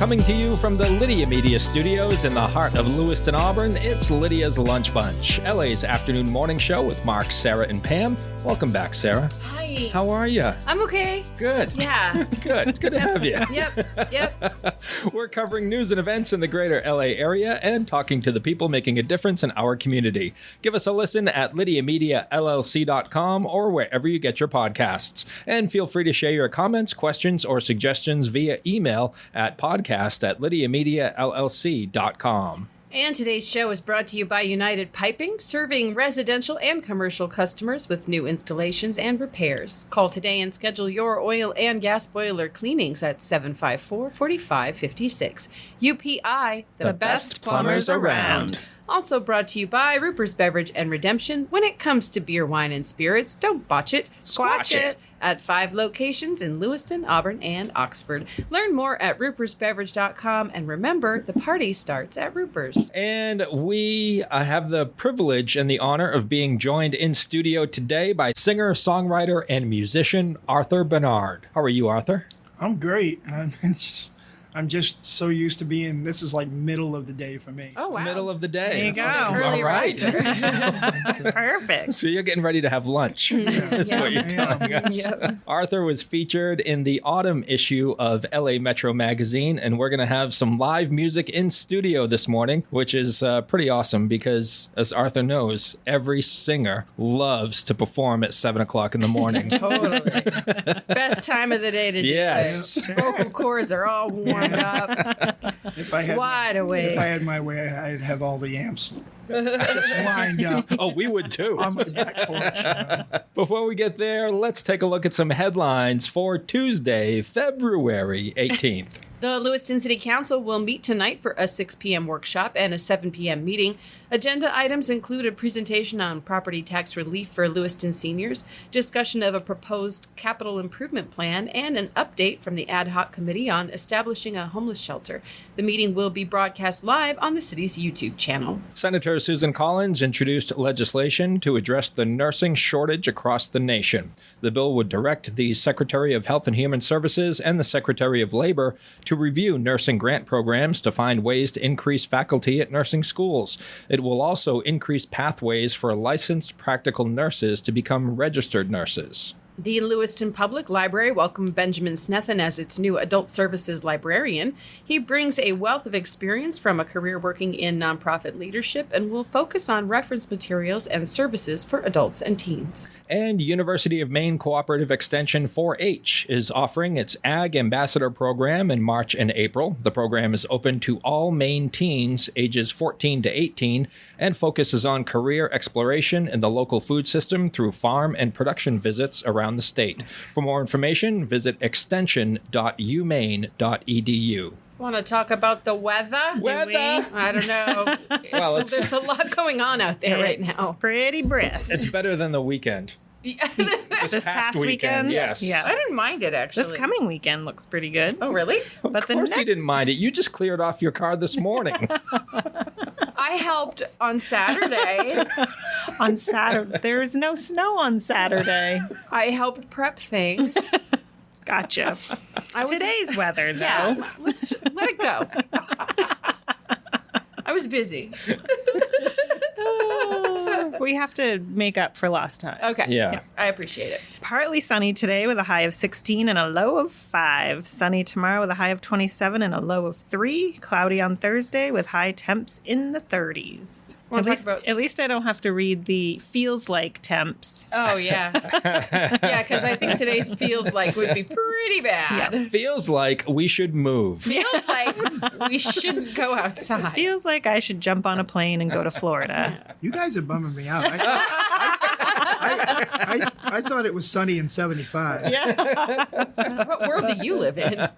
Coming to you from the Lydia Media Studios in the heart of Lewiston, Auburn, it's Lydia's Lunch Bunch, LA's afternoon morning show with Mark, Sarah, and Pam. Welcome back, Sarah. Hi. How are you? I'm okay. Good. Yeah. Good to have you. Yep. We're covering news and events in the greater LA area and talking to the people making a difference in our community. Give us a listen at lydiamediallc.com or wherever you get your podcasts. And feel free to share your comments, questions, or suggestions via email at podcast@lydiamediallc.com. And today's show is brought to you by United Piping, serving residential and commercial customers with new installations and repairs. Call today and schedule your oil and gas boiler cleanings at 754-4556. UPI, the best plumbers around. Also brought to you by Ruper's Beverage and Redemption. When it comes to beer, wine, and spirits, don't botch it, squash it. At 5 locations in Lewiston, Auburn, and Oxford. Learn more at rupersbeverage.com, and remember, the party starts at Ruper's. And we have the privilege and the honor of being joined in studio today by singer, songwriter, and musician Arthur Barnard. How are you, Arthur? I'm great. I'm just so used to being, this is like middle of the day for me. Oh, wow. Middle of the day. There you go. Early All right. Perfect. So you're getting ready to have lunch. That's what you're telling us. Yep. Arthur was featured in the autumn issue of LA Metro Magazine, and we're going to have some live music in studio this morning, which is pretty awesome because, as Arthur knows, every singer loves to perform at 7 o'clock in the morning. Totally. Best time of the day to do Yes. it. Vocal cords are all warmed up, If I had wide awake. If I had my way, I'd have all the amps just lined up Oh, we would too. on my back porch. Before we get there, let's take a look at some headlines for Tuesday, February 18th. The Lewiston City Council will meet tonight for a 6 p.m. workshop and a 7 p.m. meeting. Agenda items include a presentation on property tax relief for Lewiston seniors, discussion of a proposed capital improvement plan, and an update from the ad hoc committee on establishing a homeless shelter. The meeting will be broadcast live on the city's YouTube channel. Senator Susan Collins introduced legislation to address the nursing shortage across the nation. The bill would direct the Secretary of Health and Human Services and the Secretary of Labor to review nursing grant programs to find ways to increase faculty at nursing schools. It will also increase pathways for licensed practical nurses to become registered nurses. The Lewiston Public Library welcomed Benjamin Snethen as its new adult services librarian. He brings a wealth of experience from a career working in nonprofit leadership and will focus on reference materials and services for adults and teens. And University of Maine Cooperative Extension 4-H is offering its Ag Ambassador program in March and April. The program is open to all Maine teens ages 14 to 18 and focuses on career exploration in the local food system through farm and production visits around the state. For more information, visit extension.umaine.edu. Want to talk about the weather? I don't know. Well, There's a lot going on out there right It's now. pretty brisk. It's better than the weekend. This past weekend? Yes. I didn't mind it, actually. This coming weekend looks pretty good. Oh, really? Of course you didn't mind it. You just cleared off your car this morning. I helped on Saturday. On Saturday. There's no snow on Saturday. I helped prep things. Gotcha. Today's weather, though. Yeah, let's let it go. I was busy. We have to make up for lost time. Okay. Yeah. I appreciate it. Partly sunny today with a high of 16 and a low of 5. Sunny tomorrow with a high of 27 and a low of 3. Cloudy on Thursday with high temps in the 30s. At least I don't have to read the feels like temps. Oh, yeah. Yeah, because I think today's feels like would be pretty bad. Feels like we should move. Feels like we shouldn't go outside. Feels like I should jump on a plane and go to Florida. You guys are bumming me out. I thought it was sunny and 75. Yeah. What world do you live in?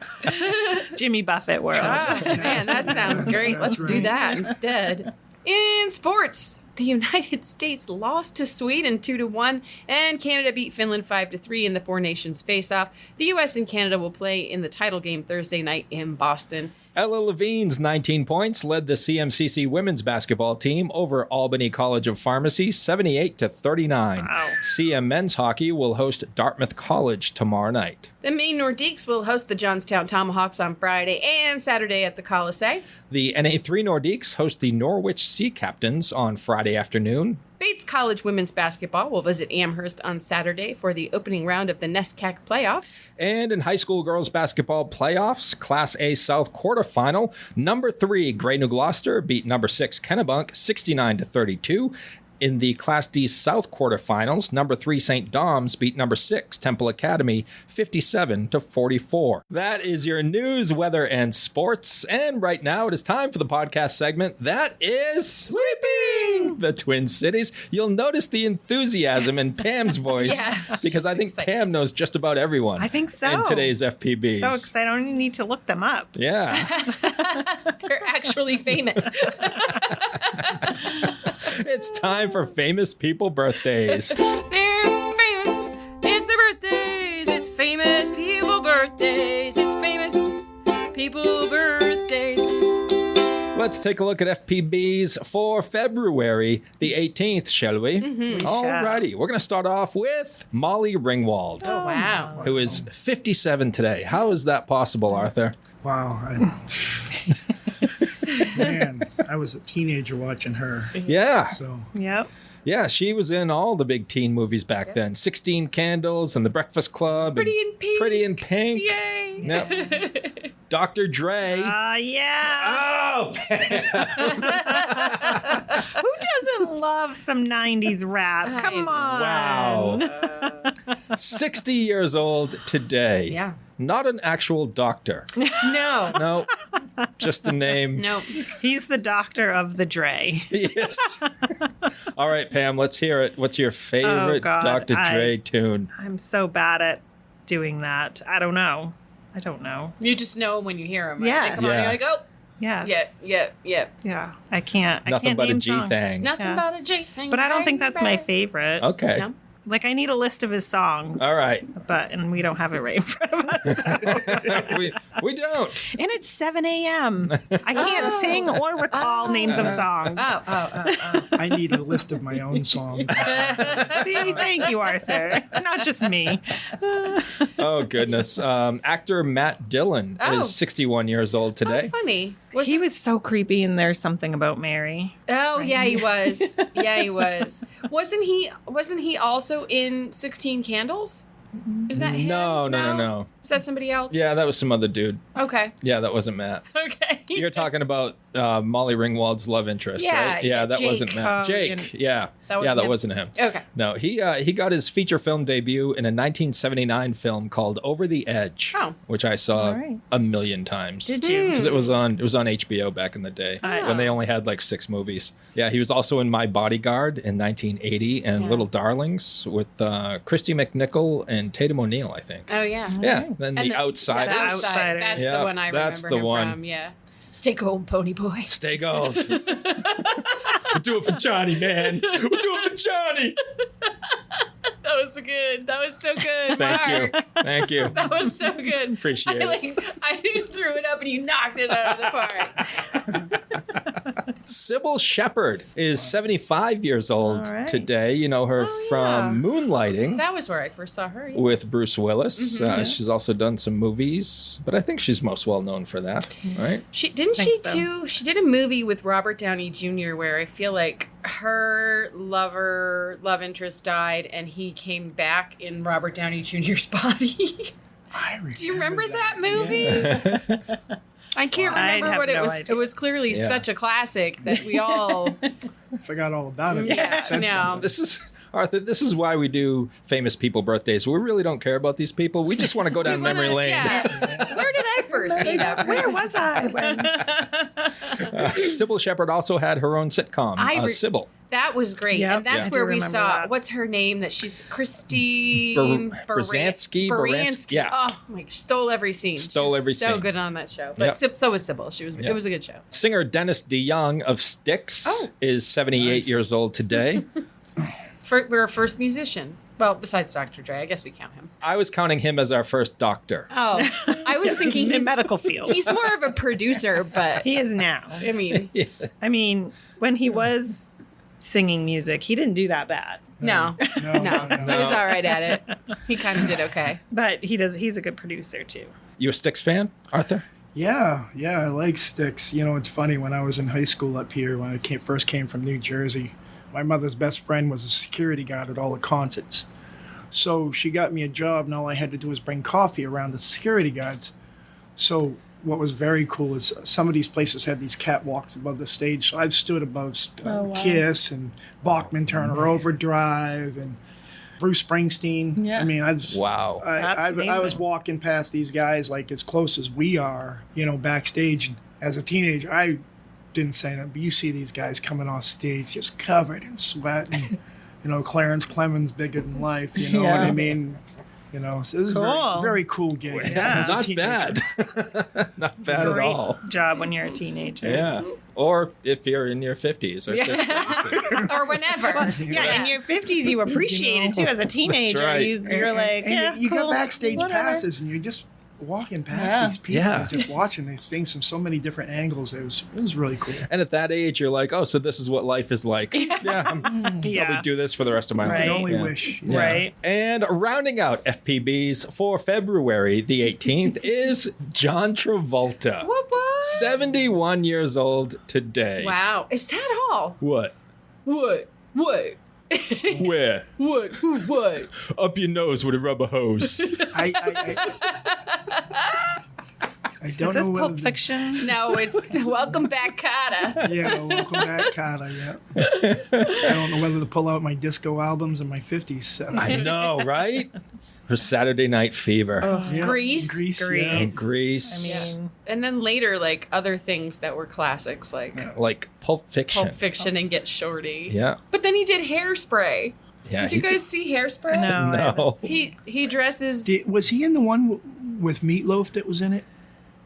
Jimmy Buffett world. Ah, man, that sounds great. That's Let's do right. that instead. In sports, the United States lost to Sweden 2-1, and Canada beat Finland 5-3 in the Four Nations face-off. The U.S. and Canada will play in the title game Thursday night in Boston. Ella Levine's 19 points led the CMCC women's basketball team over Albany College of Pharmacy 78-39. Wow. CM men's hockey will host Dartmouth College tomorrow night. The Maine Nordiques will host the Johnstown Tomahawks on Friday and Saturday at the Coliseum. The NA3 Nordiques host the Norwich Sea Captains on Friday afternoon. Bates College women's basketball will visit Amherst on Saturday for the opening round of the NESCAC playoffs. And in high school girls basketball playoffs, Class A South quarterfinal, number 3 Grey New Gloucester beat number 6 Kennebunk 69-32. In the Class D South quarterfinals, number 3 St. Dom's beat number 6 Temple Academy 57-44. That is your news, weather, and sports. And right now it is time for the podcast segment that is Sweeping the Twin Cities. You'll notice the enthusiasm in Pam's voice because I think excited. Pam knows just about everyone. I think so. In today's FPBs. So excited. I don't even need to look them up. Yeah. They're actually famous. It's time for famous people birthdays. They're famous. It's their birthdays. It's famous people birthdays. It's famous people birthdays. Let's take a look at FPBs for February the 18th, shall we? Mm-hmm. Alrighty, we're going to start off with Molly Ringwald, Oh, wow. who is 57 today. How is that possible, Arthur? Wow. Man, I was a teenager watching her. Yeah. So Yep. Yeah, she was in all the big teen movies back then. 16 Candles and The Breakfast Club. Pretty in Pink. Pretty in Pink. Yay. Yep. Dr. Dre. Yeah. Oh, Who doesn't love some 90s rap? Come on. wow. 60 years old today. Yeah. Not an actual doctor. No. No, just a name. No. He's the doctor of the Dre. Yes. All right, Pam, let's hear it. What's your favorite God, Dr. Dre tune? I'm so bad at doing that. I don't know. You just know when you hear them. Right? Yes. They come on, Yeah. you're like, oh, Yes. yeah. Yeah. I can't. I Nothing can't but a name G songs. thing. Nothing Yeah. but a G thing. But I don't think that's my favorite. Okay. No? Like, I need a list of his songs. All right. And we don't have it right in front of us. we don't. And it's 7 a.m. I can't sing or recall names of songs. Oh. I need a list of my own songs. See, thank you, Arthur. It's not just me. Oh, goodness. Actor Matt Dillon Oh. is 61 years old today. Oh, funny. He was so creepy in There's Something About Mary. Oh, yeah, he was. Yeah, he was. Wasn't he also in 16 Candles? Is that him? No. Is that somebody else? Yeah, that was some other dude. Okay. Yeah, that wasn't Matt. Okay. You're talking about Molly Ringwald's love interest, Yeah, right? yeah, that Jake. wasn't Matt. Oh, Jake, yeah. That wasn't him. wasn't him. Okay. No, he got his feature film debut in a 1979 film called Over the Edge, Oh. which I saw All right. a million times. Did you? Because it was on HBO back in the day when they only had like 6 movies. Yeah, he was also in My Bodyguard in 1980 and Yeah. Little Darlings with Christy McNichol and Tatum O'Neal, I think. Oh, yeah. Yeah, then And The Outsiders. The Outside. Outsiders. That's Yeah, the one I that's remember the him one. from. Yeah. Stay gold, pony boy. Stay gold. We'll do it for Johnny, man. We'll do it for Johnny. That was good. That was so good. Thank Mark. you. Thank you. That was so good. Appreciate it. I threw it up and you knocked it out of the park. Sybil Shepherd is 75 years old All right. today. You know her Oh, from Moonlighting That was where I first saw her. Yeah. with Bruce Willis. Mm-hmm. She's also done some movies, but I think she's most well known for that, right? She Think so. She did a movie with Robert Downey Jr. where I feel like her love interest died and he came back in Robert Downey Jr.'s body. Do you remember that movie? Yeah. I can't I'd remember have what it no was. idea. It was clearly Yeah. such a classic that we all. Forgot all about it. Yeah, Said no. something. This is Arthur. This is why we do famous people birthdays. We really don't care about these people. We just want to go down memory lane. Yeah. Where did I first see that? Where was I? When... Sybil Shepherd also had her own sitcom, Sybil. That was great, Yep. and that's Yeah. I where do we remember saw that. what's her name? That she's Christine Brzezinski? Baranski. Yeah. Oh my! Stole every scene. Stole She was every so scene. good on that show. But so was Sybil. She was. Yep. It was a good show. Singer Dennis DeYoung of Styx Oh. is 78 Nice. years old today. We're a first musician. Well, besides Dr. Dre, I guess we count him. I was counting him as our first doctor. Oh, I was thinking In the he's medical field. He's more of a producer, but He is now. I mean, When he was singing music, he didn't do that bad. no. He was all right at it. He kind of did okay. But he's a good producer too. You a Styx fan, Arthur? Yeah, I like Styx. You know, it's funny, when I was in high school up here, when I first came from New Jersey, my mother's best friend was a security guard at all the concerts. So she got me a job, and all I had to do was bring coffee around the security guards. So what was very cool is some of these places had these catwalks above the stage. So I've stood above Kiss and Bachman Turner Overdrive and Bruce Springsteen. Yeah. I mean, I was walking past these guys like as close as we are, you know, backstage. And as a teenager, I didn't say that, but you see these guys coming off stage just covered in sweat. And, you know, Clarence Clemens bigger than life. You know what I mean? You know, so this is a very, very cool gig. Yeah. Not bad. Not bad at all. Great job when you're a teenager. Yeah. Or if you're in your 50s or 60s. Or whenever. Yeah, in your 50s, you appreciate it too. As a teenager, right. you're like, and you cool, got backstage whatever. passes, and you're just walking past these people, and just watching these things from so many different angles. It was really cool. And at that age, you're like, oh, so this is what life is like. I'm probably do this for the rest of my life. I can only wish. Yeah. Right. And rounding out FPBs for February the 18th is John Travolta. What? 71 years old today. Wow. Is that all? What? What? Where? What? Who? What? Up your nose with a rubber hose. I don't Is this know whether Pulp Fiction? No, it's Welcome Back, Kotter. Yeah, welcome back, Kotter. Yeah. I don't know whether to pull out my disco albums and my 50s set. I know, right? For Saturday Night Fever. Yeah. Grease. Yeah. Grease. I mean, And then later, like, other things that were classics, like Like Pulp Fiction. Pulp Fiction and Get Shorty. Yeah. But then he did Hairspray. Yeah. Did you guys see Hairspray? no. No. He dresses... Was he in the one with Meatloaf that was in it?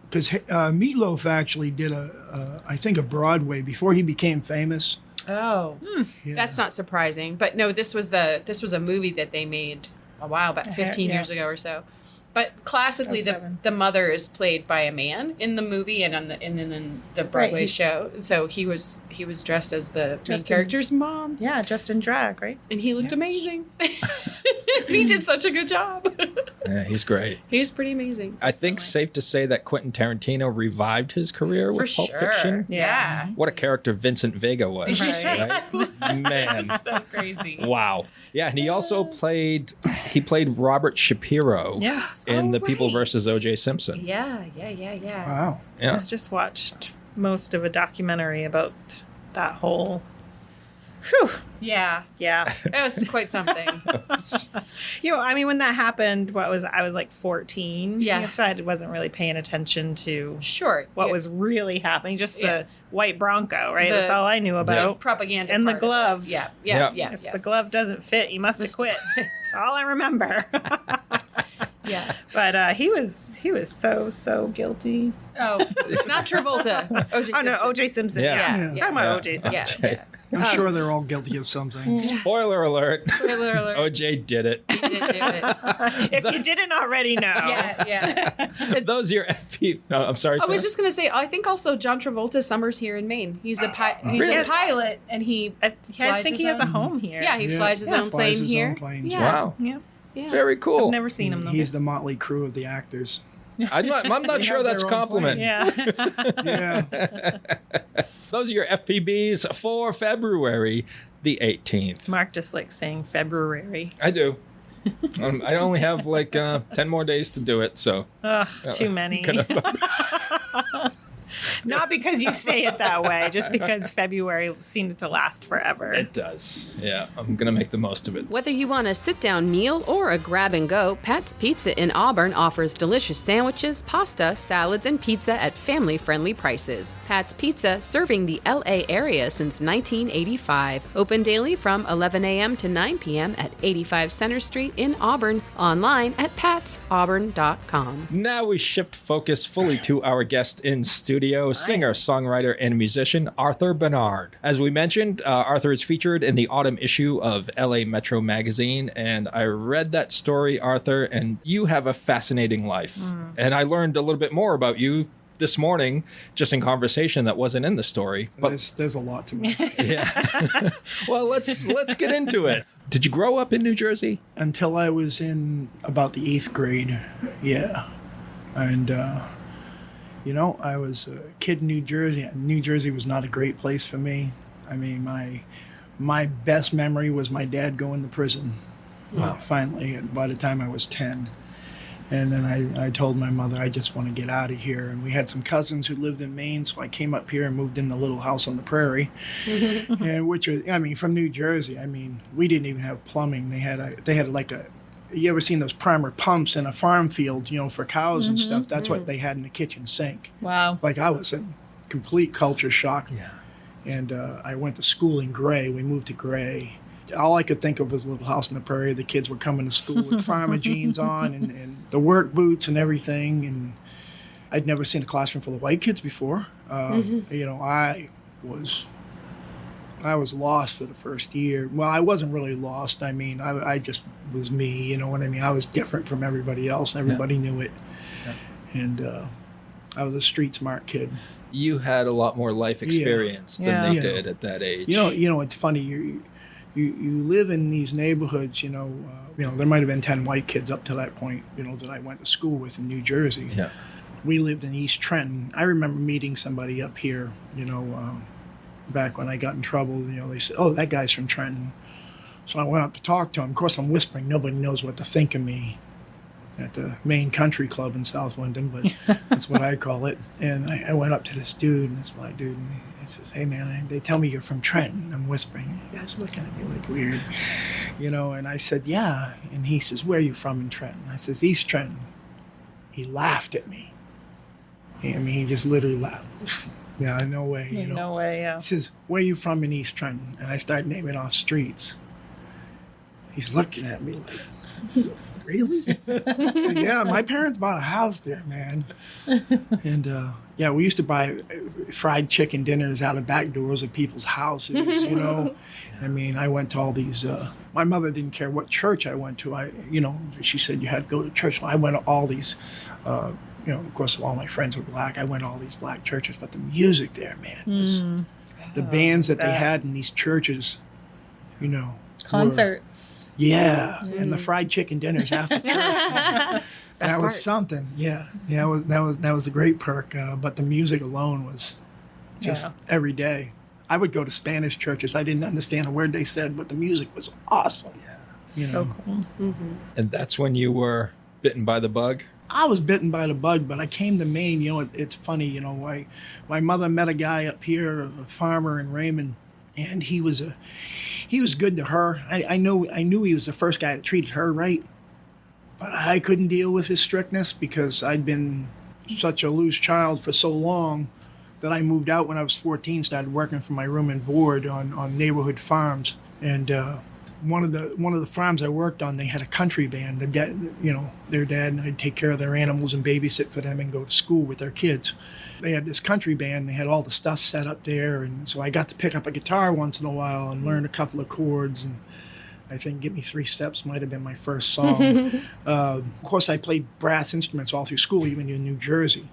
Because Meatloaf actually did I think a Broadway before he became famous. Oh. Yeah. That's not surprising. But no, this was a movie that they made a while back, 15 years ago or so. But classically, the mother is played by a man in the movie and in the Broadway show. So he was dressed as the main character's mom. Yeah, just in drag, right? And he looked amazing. He did such a good job. Yeah, he's great. He was pretty amazing. I think safe to say that Quentin Tarantino revived his career with Pulp Fiction. Yeah. What a character Vincent Vega was. Right. Man. So crazy. Wow. Yeah, and he also played Robert Shapiro in The People versus O.J. Simpson. Yeah. Wow. Yeah. I just watched most of a documentary about that whole. Whew. Yeah. Yeah. That was quite something. I mean, when that happened, I was like 14. Yeah. So I wasn't really paying attention to Sure. what was really happening. Just Yeah. the white Bronco, right? The- That's all I knew about. Propaganda. And the part of it. glove. Yeah. If the glove doesn't fit, you must have quit. That's all I remember. Yeah. But he was so guilty. Oh, not Travolta. O.J. Oh no, Simpson. O.J. Simpson. Yeah. Yeah. Talking about O.J. Simpson. Yeah. I'm sure they're all guilty of something. Spoiler alert. Spoiler alert. OJ did it. He did do it. If you didn't already know. Yeah. Those are your FP. No, I'm sorry. I was Sarah. just gonna say, I think also John Travolta summers here in Maine. He's a Really? pilot, and he. I flies think his he has a own- home here. Yeah, he flies his own flies plane his here. own plane. Yeah. Wow. Yeah. Yeah. Very cool. I've never seen him though. He's the motley crew of the actors. I'm not sure have that's a their own compliment. Yeah. Yeah. Those are your FPBs for February the 18th. Mark just likes saying February. I do. I only have like 10 more days to do it, so. Ugh, too many. Not because you say it that way, just because February seems to last forever. It does. Yeah, I'm going to make the most of it. Whether you want a sit-down meal or a grab-and-go, Pat's Pizza in Auburn offers delicious sandwiches, pasta, salads, and pizza at family-friendly prices. Pat's Pizza, serving the L.A. area since 1985. Open daily from 11 a.m. to 9 p.m. at 85 Center Street in Auburn. Online at patsauburn.com. Now we shift focus fully to our guest in studio. studio, singer, songwriter, and musician Arthur Barnard. As we mentioned, Arthur is featured in the autumn issue of LA Metro magazine, and I read that story, Arthur, and you have a fascinating life. And I learned a little bit more about you this morning, just in conversation that wasn't in the story. But there's a lot to me. yeah. Well, let's get into it. Did you grow up in New Jersey? Until I was in about the 8th grade, yeah. And, I was a kid in New Jersey. New Jersey was not a great place for me. I mean, my best memory was my dad going to prison, finally, by the time I was 10. And then I told my mother, I just want to get out of here. And we had some cousins who lived in Maine, so I came up here and moved in the little house on the prairie. And which was, from New Jersey, we didn't even have plumbing. They had like you ever seen those primer pumps in a farm field, for cows and stuff? That's what they had in the kitchen sink. Wow. Like I was in complete culture shock. Yeah. And I went to school in Gray. We moved to Gray. All I could think of was a little house on the prairie. The kids were coming to school with farmer jeans on and the work boots and everything. And I'd never seen a classroom full of white kids before. I was lost for the first year. Well, I wasn't really lost. I just was me, you know what I mean? I was different from everybody else. Everybody knew it. Yeah. And I was a street smart kid. You had a lot more life experience than they did at that age. It's funny. You live in these neighborhoods, there might have been 10 white kids up to that point, that I went to school with in New Jersey. Yeah. We lived in East Trenton. I remember meeting somebody up here, back when I got in trouble. They said, oh, that guy's from Trenton. So I went up to talk to him. Of course, I'm whispering. Nobody knows what to think of me at the Maine Country Club in South Wyndham, but that's what I call it. And I went up to this dude, and this white dude, and he says, hey, man, they tell me you're from Trenton. I'm whispering. The guy's looking at me like weird, and I said, yeah. And he says, where are you from in Trenton? I says, East Trenton. He laughed at me. He just literally laughed. Yeah, no way, No way, yeah. He says, where are you from in East Trenton? And I started naming off streets. He's looking at me like, really? I said, yeah, my parents bought a house there, man. And, we used to buy fried chicken dinners out of back doors of people's houses, I went to all these, my mother didn't care what church I went to. She said you had to go to church. So I went to all these, of course, all my friends were black. I went to all these black churches, but the music there, man, was the bands that they had in these churches, concerts. And the fried chicken dinners after church. That was something. Yeah. That was a great perk. But the music alone was just every day. I would go to Spanish churches. I didn't understand a word they said, but the music was awesome. Yeah. So cool. Mm-hmm. And that's when you were bitten by the bug? I was bitten by the bug, but I came to Maine. It's funny. My mother met a guy up here, a farmer in Raymond, and he was good to her. I knew he was the first guy that treated her right, but I couldn't deal with his strictness because I'd been such a loose child for so long that I moved out when I was 14, started working for my room and board on neighborhood farms. And one of the farms I worked on, they had a country band. Their dad, and I'd take care of their animals and babysit for them and go to school with their kids. They had this country band. They had all the stuff set up there, and so I got to pick up a guitar once in a while and learn a couple of chords. And I think "Give Me 3 Steps" might have been my first song. Of course, I played brass instruments all through school, even in New Jersey.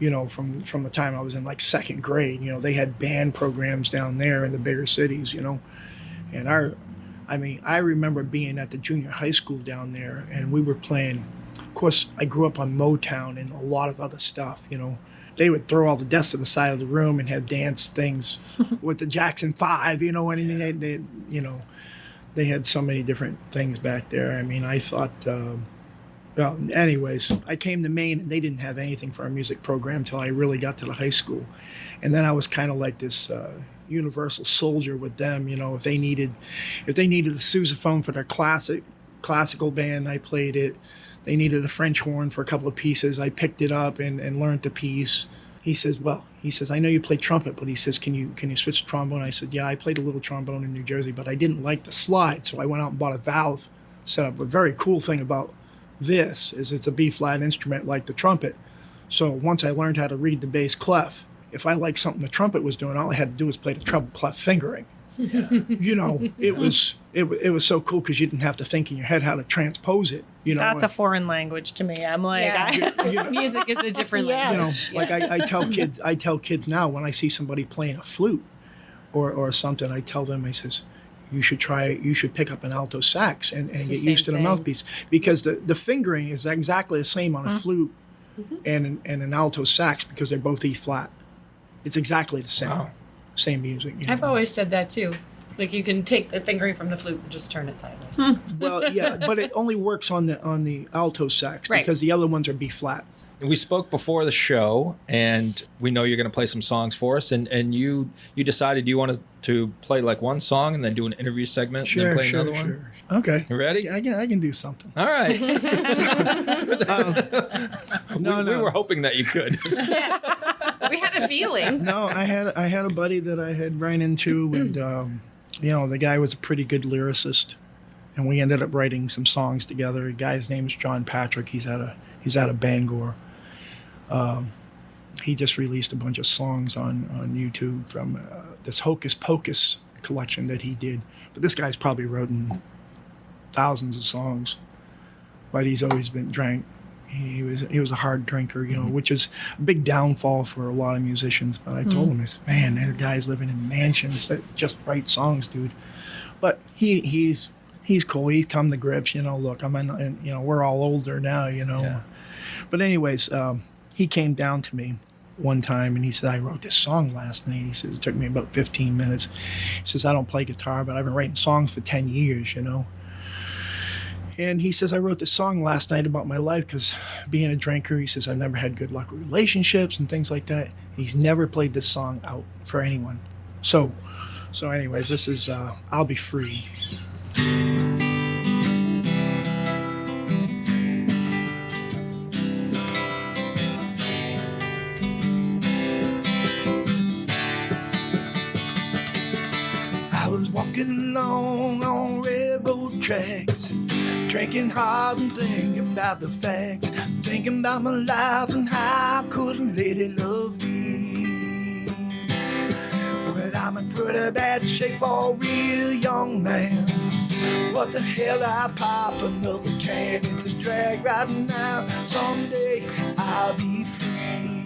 From the time I was in like 2nd grade. They had band programs down there in the bigger cities. And I remember being at the junior high school down there, and we were playing. Of course, I grew up on Motown and a lot of other stuff. They would throw all the desks to the side of the room and have dance things with the Jackson 5, they had so many different things back there. I thought, anyways, I came to Maine and they didn't have anything for our music program until I really got to the high school. And then I was kind of like this universal soldier with them. If they needed the sousaphone for their classical band, I played it. They needed a French horn for a couple of pieces. I picked it up and learned the piece. He says, I know you play trumpet, but he says, can you switch to trombone? I said, yeah, I played a little trombone in New Jersey, but I didn't like the slide. So I went out and bought a valve setup. The very cool thing about this is it's a B-flat instrument like the trumpet. So once I learned how to read the bass clef, if I liked something the trumpet was doing, all I had to do was play the treble clef fingering. You know, it was so cool because you didn't have to think in your head how to transpose it. You know, that's a foreign language to me. I'm like, music is a different You language. know, like I tell kids now when I see somebody playing a flute or something, I tell them, I says, you should pick up an alto sax and get used to the mouthpiece, because the fingering is exactly the same on a flute and an alto sax, because they're both E flat. It's exactly the same. Wow. Same music. You know? I've always said that too. Like you can take the fingering from the flute and just turn it sideways. Well, yeah, but it only works on the alto sax, Right. because the other ones are B flat. We spoke before the show, and we know you're going to play some songs for us. And you decided you wanted to play like one song and then do an interview segment and then play another one. Okay. You ready? I can do something. All right. No. We were hoping that you could. Yeah. We had a feeling. No, I had a buddy that I had ran into, and you know, the guy was a pretty good lyricist, and we ended up writing some songs together. The guy's name is John Patrick. He's out of Bangor. He just released a bunch of songs on YouTube from this Hocus Pocus collection that he did. But this guy's probably written thousands of songs, but he's always been drank. He was a hard drinker, you know, which is a big downfall for a lot of musicians. But I told him, I said, man, there are guys living in mansions that just write songs, dude. But he's cool. He's come to grips, you know. Look, we're all older now, you know. Yeah. But anyways, he came down to me one time and he said, I wrote this song last night. He says, it took me about 15 minutes. He says, I don't play guitar, but I've been writing songs for 10 years, you know. And he says, I wrote this song last night about my life because being a drinker, he says, I've never had good luck with relationships and things like that. He's never played this song out for anyone. So anyways, this is I'll Be Free. I was walking along on railroad tracks, drinking hard and thinking about the facts, thinking about my life and how I could a lady love me. Well, I'm in pretty bad shape for a real young man. What the hell, I pop another can into drag right now. Someday I'll be free.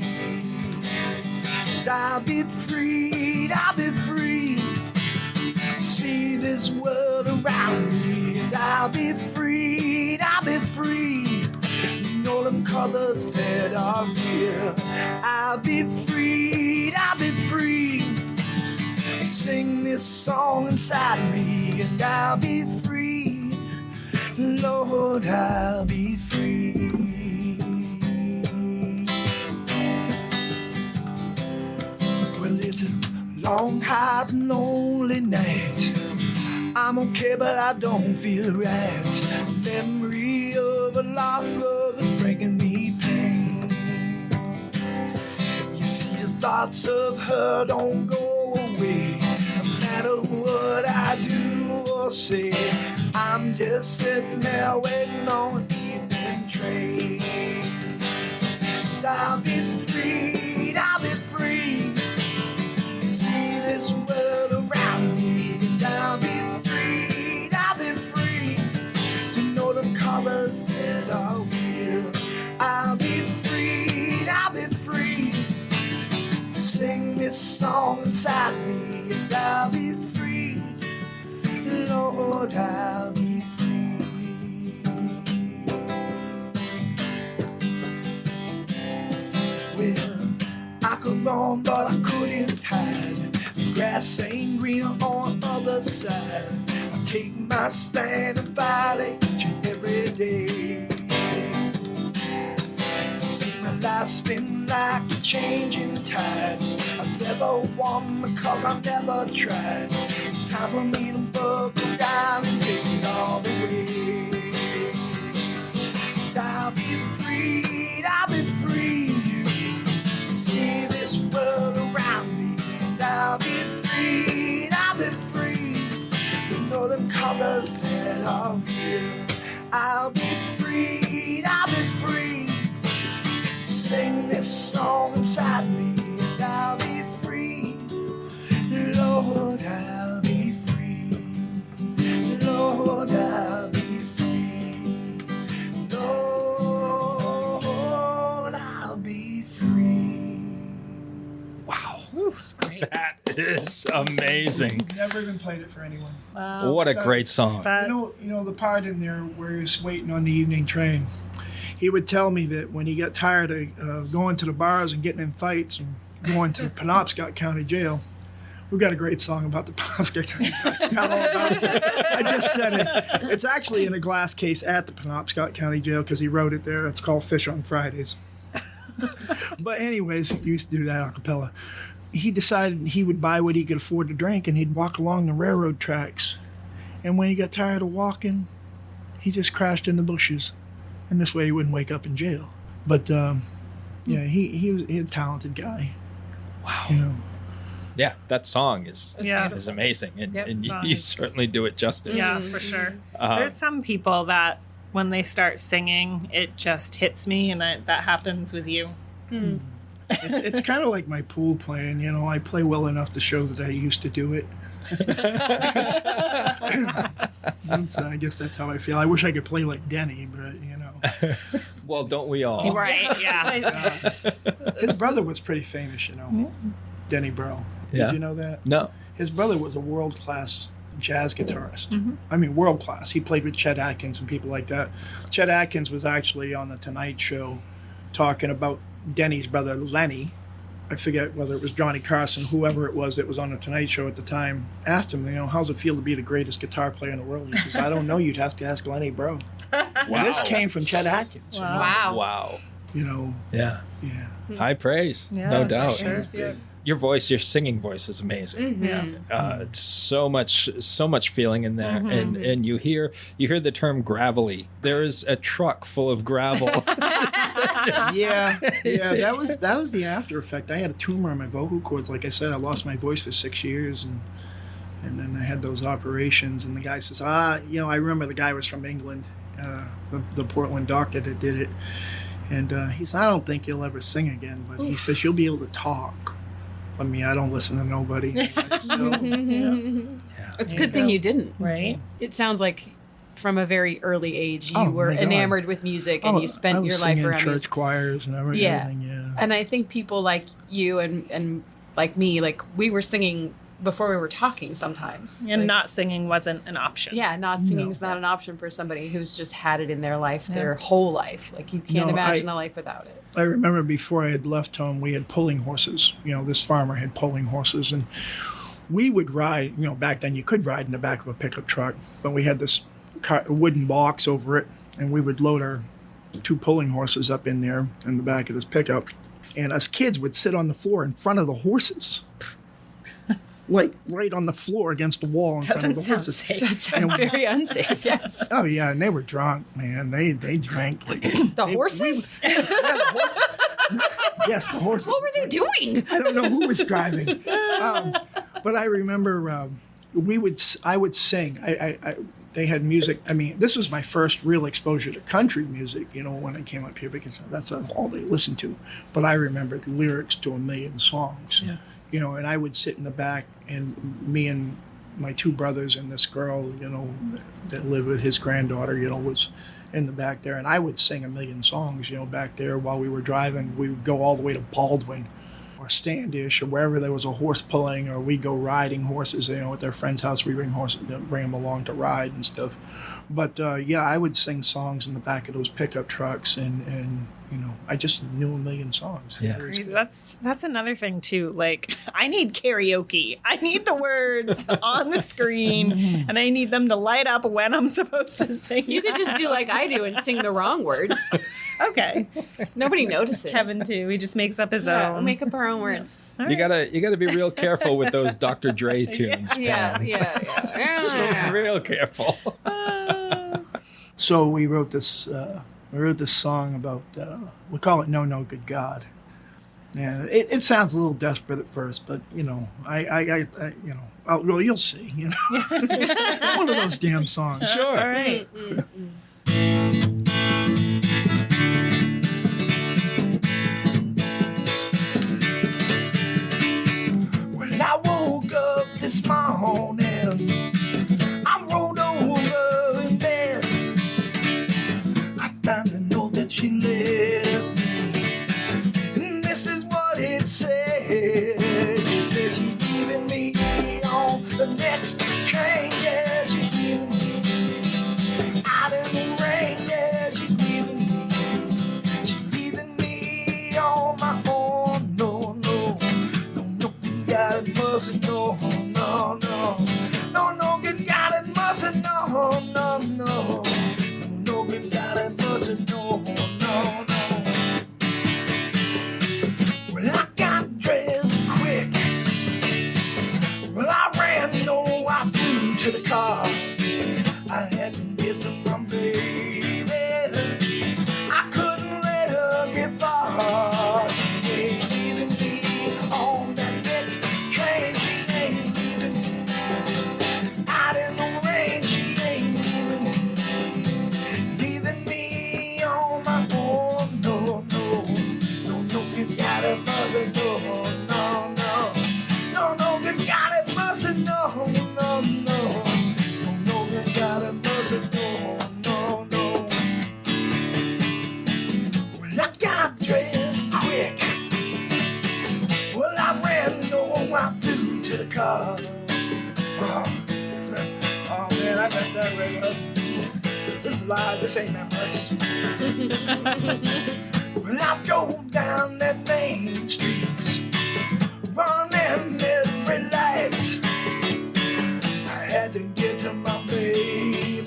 I'll be free, I'll be free. See this world around me, and I'll be free, I'll be free. You know them colors that are real. I'll be free, I'll be free. Sing this song inside me, and I'll be free. Lord, I'll be free. Well, it's a long, hard, lonely night. I'm okay, but I don't feel right. Memory of a lost love is bringing me pain. You see, the thoughts of her don't go away. No matter what I do or say, I'm just sitting there waiting on the evening train. 'Cause I'll be free, I'll be free. See this world around me, and I'll be free, I'll be free. To know the colors that are real. I'll be free, I'll be free. Sing this song inside me, and I'll be free. Lord, I'll be free. Well, I could run, but I couldn't hide. The grass ain't greener on the other side. I take my stand and fight each and every day. You see, my life's been like the changing tides. I've never won because I've never tried. It's time for me to buckle down and take it all the way. 'Cause I'll be free, I'll be free. See this world around me, and I'll be free, I'll be free. You know the colors that are real. I'll be free, I'll be free. Sing this song inside me, and I'll be Lord, I'll be free. Lord, I'll be free. Lord, I'll be free. Wow. That's great. That is amazing. Never even played it for anyone. Wow. What a great song. That- You know the part in there where he was waiting on the evening train. He would tell me that when he got tired of going to the bars and getting in fights and going to the Penobscot County Jail, we've got a great song about the Penobscot County Jail. I forgot all about it. I just said it. It's actually in a glass case at the Penobscot County Jail because he wrote it there. It's called Fish on Fridays. But anyways, he used to do that a cappella. He decided he would buy what he could afford to drink and he'd walk along the railroad tracks. And when he got tired of walking, he just crashed in the bushes. And this way he wouldn't wake up in jail. But yeah, he was a talented guy. Wow. You know. Yeah, that song is Yeah. is amazing, and, Yep. and you Songs. certainly do it justice. Yeah, for sure. Uh, There's some people that when they start singing, it just hits me, and that happens with you. It's kind of like my pool playing. You know, I play well enough to show that I used to do it. So I guess that's how I feel. I wish I could play like Denny, but you know. Well, don't we all? Right? Yeah. His brother was pretty famous, you know. Denny Burrell. Yeah. Did you know that? No. His brother was a world-class jazz guitarist. I mean, world-class. He played with Chet Atkins and people like that. Chet Atkins was actually on The Tonight Show talking about Denny's brother, Lenny. I forget whether it was Johnny Carson, whoever it was that was on The Tonight Show at the time, asked him, you know, how's it feel to be the greatest guitar player in the world? He says, I don't know. You'd have to ask Lenny, bro. Wow. And this came from Chet Atkins. Wow. Wow. You know, Yeah. yeah. High praise. Yeah, no for doubt. sure. Yeah. Your voice, your singing voice is amazing. Yeah. It's so much feeling in there, and you hear the term gravelly. There is a truck full of gravel. Yeah, that was the after effect. I had a tumor on my vocal cords. Like I said, I lost my voice for 6 years, and then I had those operations. And the guy says, you know, I remember the guy was from England, the Portland doctor that did it, and he said, I don't think you'll ever sing again, but he says you'll be able to talk. I mean, I don't listen to nobody. So, It's a good thing you didn't. Right? It sounds like from a very early age you Oh, were my God. enamored with music and you I spent was your life singing around church music. choirs and everything. Yeah. Yeah. And I think people like you and like me, like we were singing before we were talking sometimes. And Like, not singing wasn't an option. yeah, not singing is not an option for somebody who's just had it in their life their whole life. Like you can't No, imagine a life without it. I remember before I had left home, we had pulling horses. You know, this farmer had pulling horses, and we would ride. You know, back then you could ride in the back of a pickup truck, but we had this wooden box over it, and we would load our 2 pulling horses up in there in the back of this pickup, and us kids would sit on the floor in front of the horses. Like right on the floor against the wall in front of Doesn't the sound horses. safe. Sounds very unsafe, yes. Oh yeah, and they were drunk, man. They drank like The horses? yes, the horses. What were they doing? I don't know who was driving, but I remember I would sing. They had music. I mean, this was my first real exposure to country music. You know, when I came up here because that's all they listened to. But I remembered lyrics to 1,000,000 songs. Yeah. You know, and I would sit in the back, and me and my 2 brothers and this girl, you know, that lived with his granddaughter, you know, was in the back there, and I would sing 1,000,000 songs, you know, back there while we were driving. We would go all the way to Baldwin or Standish or wherever there was a horse pulling, or we'd go riding horses, you know, at their friend's house. We bring them along to ride and stuff. But yeah, I would sing songs in the back of those pickup trucks, and you know, I just knew 1,000,000 songs. Yeah. It was good. That's another thing too. Like I need karaoke. I need the words on the screen, and I need them to light up when I'm supposed to sing. You could just do like I do and sing the wrong words. Okay. Nobody notices. Kevin too. He just makes up his Yeah, own. we'll make up our own words. You gotta be real careful with those Dr. Dre tunes. Yeah, Pam. yeah. Real careful. So we wrote this song about we call it No Good God, and it sounds a little desperate at first, but you know I you know well you'll see, you know. One of those damn songs. Sure. All right. When I woke up this she left me. And this is what it said. It said she's leaving me on the next train. Yeah, she's leaving me out in the rain. Yeah, she's leaving me. She's leaving me on my own. No, no, no, no, good God, it mustn't. No, no, no, no, no, good God, it mustn't. No, no, no, no, good God, it mustn't. No, no, no. Well, I got dressed quick. Well, I ran, no, I flew to the car. I had to get to my baby. I couldn't let her get far. She ain't leaving me on that next train. She ain't leaving me out in the rain. She ain't leaving me on my own. No, no, no, no, good God, it mustn't. No, no, no, no, no, good God, it mustn't. No, no, no. God, it mustn't. No, no, no. Well, I got dressed quick. Well, I ran, no, I flew to the car. Oh man, I messed that right up. This is live, this ain't memories. Well, I drove down that main street, running every light. I had to get to my baby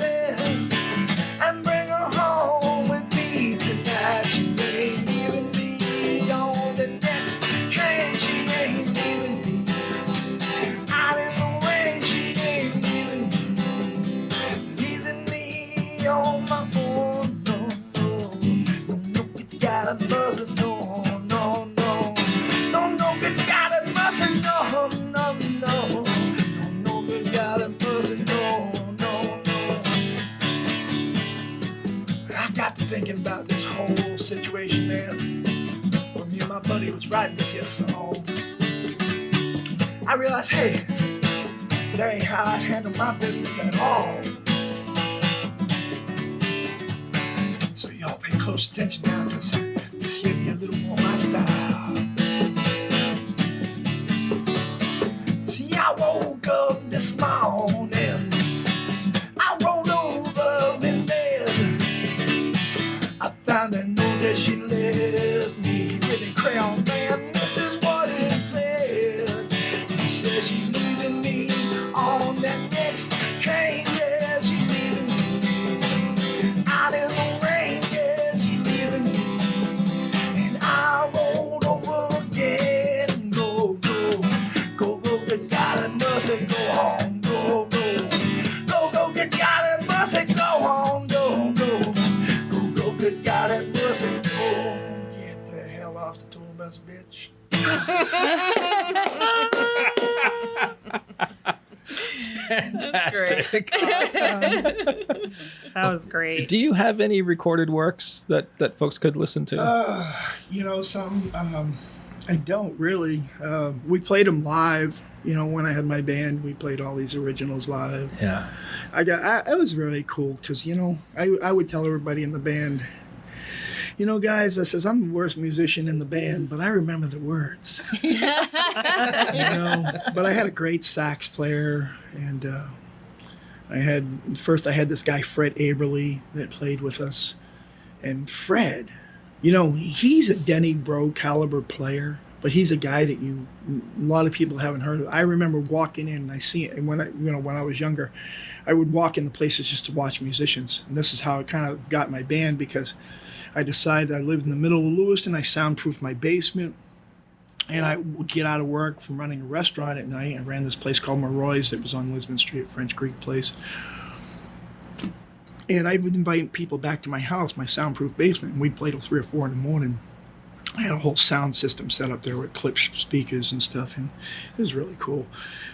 and bring her home with me tonight. She ain't leaving me on the next train. She ain't leaving me out in the rain. She ain't leaving me on my own. No, no, no, no, good God, it mustn't. No, no, no, no, no, good God, it mustn't. No, no, no. God, it mustn't. No, no, no. I got to thinking about this whole situation, man. When me and my buddy was writing this here song, I realized, hey, that ain't how I handle my business at all. So y'all pay close attention now, because this here be a little more my style. See, I woke up this morning, I rolled over in bed. I found a note that she left me with a crayon, man. This is what it said. She said she's leaving me on that next train. Yeah, she's leaving me out in the rain. Yeah, she's leaving me. And I rolled over again. Go, go, go, go, good God, it mustn't. Go home, go, go, go, go, good God, it mustn't. Go home, go, go, go, go, good God, it mustn't. Go, get the hell off the tour bus, bitch. Fantastic. That was great. Do you have any recorded works that folks could listen to? You know, some, I don't really. We played them live. You know, when I had my band, we played all these originals live. Yeah. It was really cool because, you know, I would tell everybody in the band, you know, guys, I says, I'm the worst musician in the band, but I remember the words. You know, but I had a great sax player, and I had this guy, Fred Aberly, that played with us. And Fred, you know, he's a Denny Bro caliber player, but he's a guy that a lot of people haven't heard of. I remember walking in and I see it, and when I was younger, I would walk into places just to watch musicians. And this is how I kind of got my band, because I decided I lived in the middle of Lewiston. I soundproofed my basement, and I would get out of work from running a restaurant at night. I ran this place called Maroy's that was on Lisbon Street, French Creek place. And I would invite people back to my house, my soundproof basement, and we'd play till 3 or 4 in the morning. I had a whole sound system set up there with clip speakers and stuff, and it was really cool.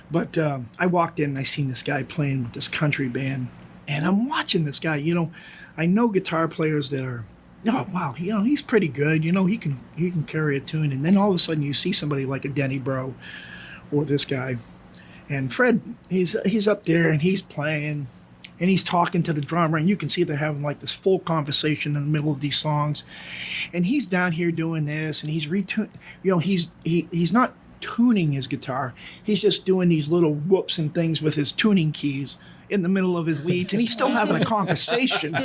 But I walked in and I seen this guy playing with this country band, and I'm watching this guy. You know, I know guitar players that are, oh wow, you know, he's pretty good. You know, he can carry a tune, and then all of a sudden you see somebody like a Denny Bro, or this guy, and Fred, he's up there and he's playing, and he's talking to the drummer, and you can see they're having like this full conversation in the middle of these songs, and he's down here doing this, and he's he's not tuning his guitar, he's just doing these little whoops and things with his tuning keys in the middle of his leads, and he's still having a conversation.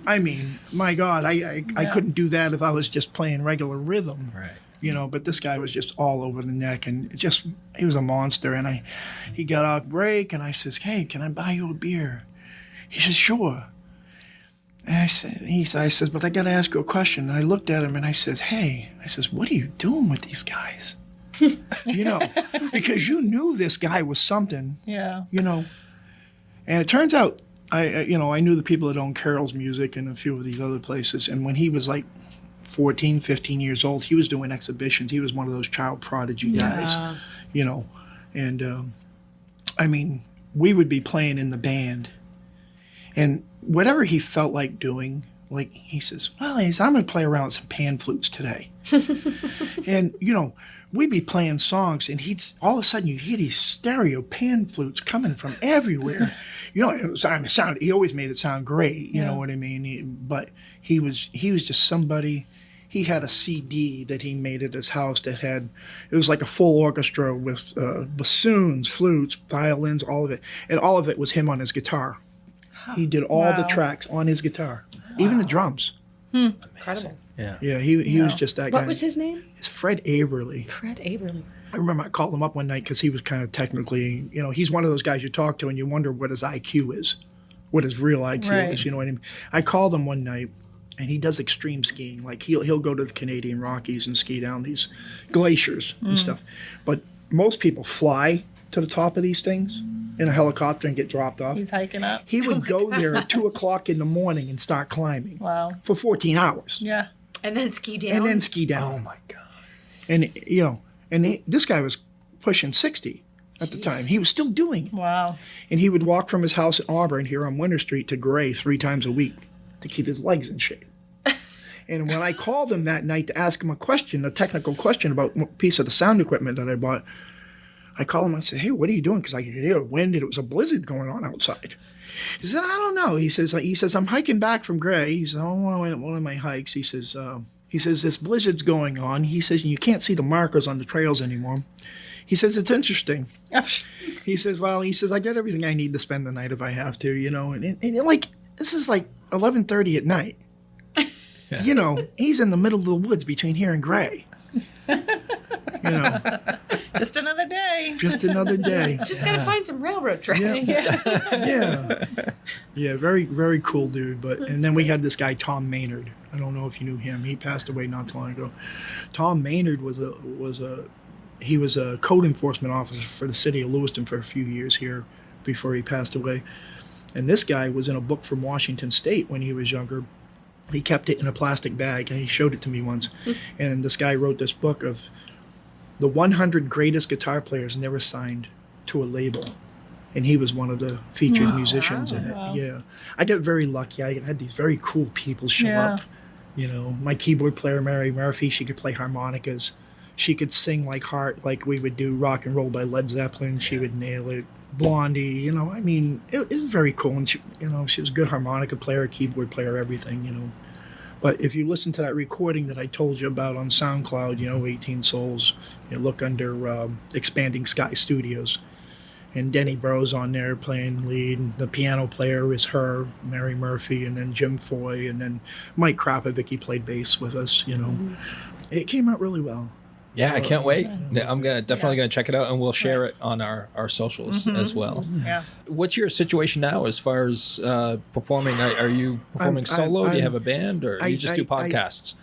I mean, my God, I couldn't do that if I was just playing regular rhythm. Right. But this guy was just all over the neck, and he was a monster. And he got out break, and I says, "Hey, can I buy you a beer?" He says, "Sure." And I says, "But I got to ask you a question." And I looked at him and I said, "Hey," I says, "what are you doing with these guys?" Because you knew this guy was something. Yeah. And it turns out, I knew the people that own Carol's Music and a few of these other places. And when he was like 14, 15 years old, he was doing exhibitions. He was one of those child prodigy guys, And, I mean, we would be playing in the band. And whatever he felt like doing, like he says, "Well, I'm going to play around with some pan flutes today." And, we'd be playing songs, and all of a sudden you'd hear these stereo pan flutes coming from everywhere. He always made it sound great, you know what I mean? But he was just somebody. He had a CD that he made at his house it was like a full orchestra with bassoons, flutes, violins, all of it. And all of it was him on his guitar. He did all the tracks on his guitar, even the drums. Incredible. Yeah, he was just that guy. What was his name? It's Fred Averly. Fred Averly. I remember I called him up one night because he was kind of technically, he's one of those guys you talk to and you wonder what his IQ is, what his real IQ is, you know what I mean? I called him one night, and he does extreme skiing. Like he'll go to the Canadian Rockies and ski down these glaciers and stuff. But most people fly to the top of these things in a helicopter and get dropped off. He's hiking up. He would go there at 2:00 in the morning and start climbing. Wow. For 14 hours. Yeah. And then ski down. Oh my God. And this guy was pushing 60 at the time. He was still doing it. Wow. And he would walk from his house in Auburn here on Winter Street to Gray 3 times a week to keep his legs in shape. And when I called him that night to ask him a technical question about a piece of the sound equipment that I bought, I called him and I said, "Hey, what are you doing?" Because I could hear wind and it was a blizzard going on outside. He said, "I don't know." He says, "I'm hiking back from Gray." He said, one of my hikes. He says, "This blizzard's going on." He says, "You can't see the markers on the trails anymore." He says, "It's interesting." He says, "I get everything I need to spend the night if I have to, And like, this is like 11:30 at night. He's in the middle of the woods between here and Gray. Just another day. Just another day. Just got to find some railroad tracks. Yeah, very, very cool dude. And then we had this guy, Tom Maynard. I don't know if you knew him. He passed away not too long ago. Tom Maynard was a code enforcement officer for the city of Lewiston for a few years here before he passed away. And this guy was in a book from Washington State when he was younger. He kept it in a plastic bag, and he showed it to me once. And this guy wrote this book of the 100 greatest guitar players never signed to a label. And he was one of the featured musicians in it. Wow. Yeah. I got very lucky. I had these very cool people show up. My keyboard player, Mary Murphy, she could play harmonicas. She could sing like we would do Rock and Roll by Led Zeppelin. She would nail it. Blondie, it was very cool. And she was a good harmonica player, keyboard player, everything, But if you listen to that recording that I told you about on SoundCloud, 18 Souls, look under Expanding Sky Studios. And Denny Bro's on there playing lead. The piano player is her, Mary Murphy, and then Jim Foy, and then Mike Krapovic, he played bass with us, It came out really well. Yeah, I can't wait. Yeah, I'm definitely gonna check it out, and we'll share it on our socials as well. Yeah. What's your situation now as far as performing? Are you performing solo? Do you have a band, or you just do podcasts?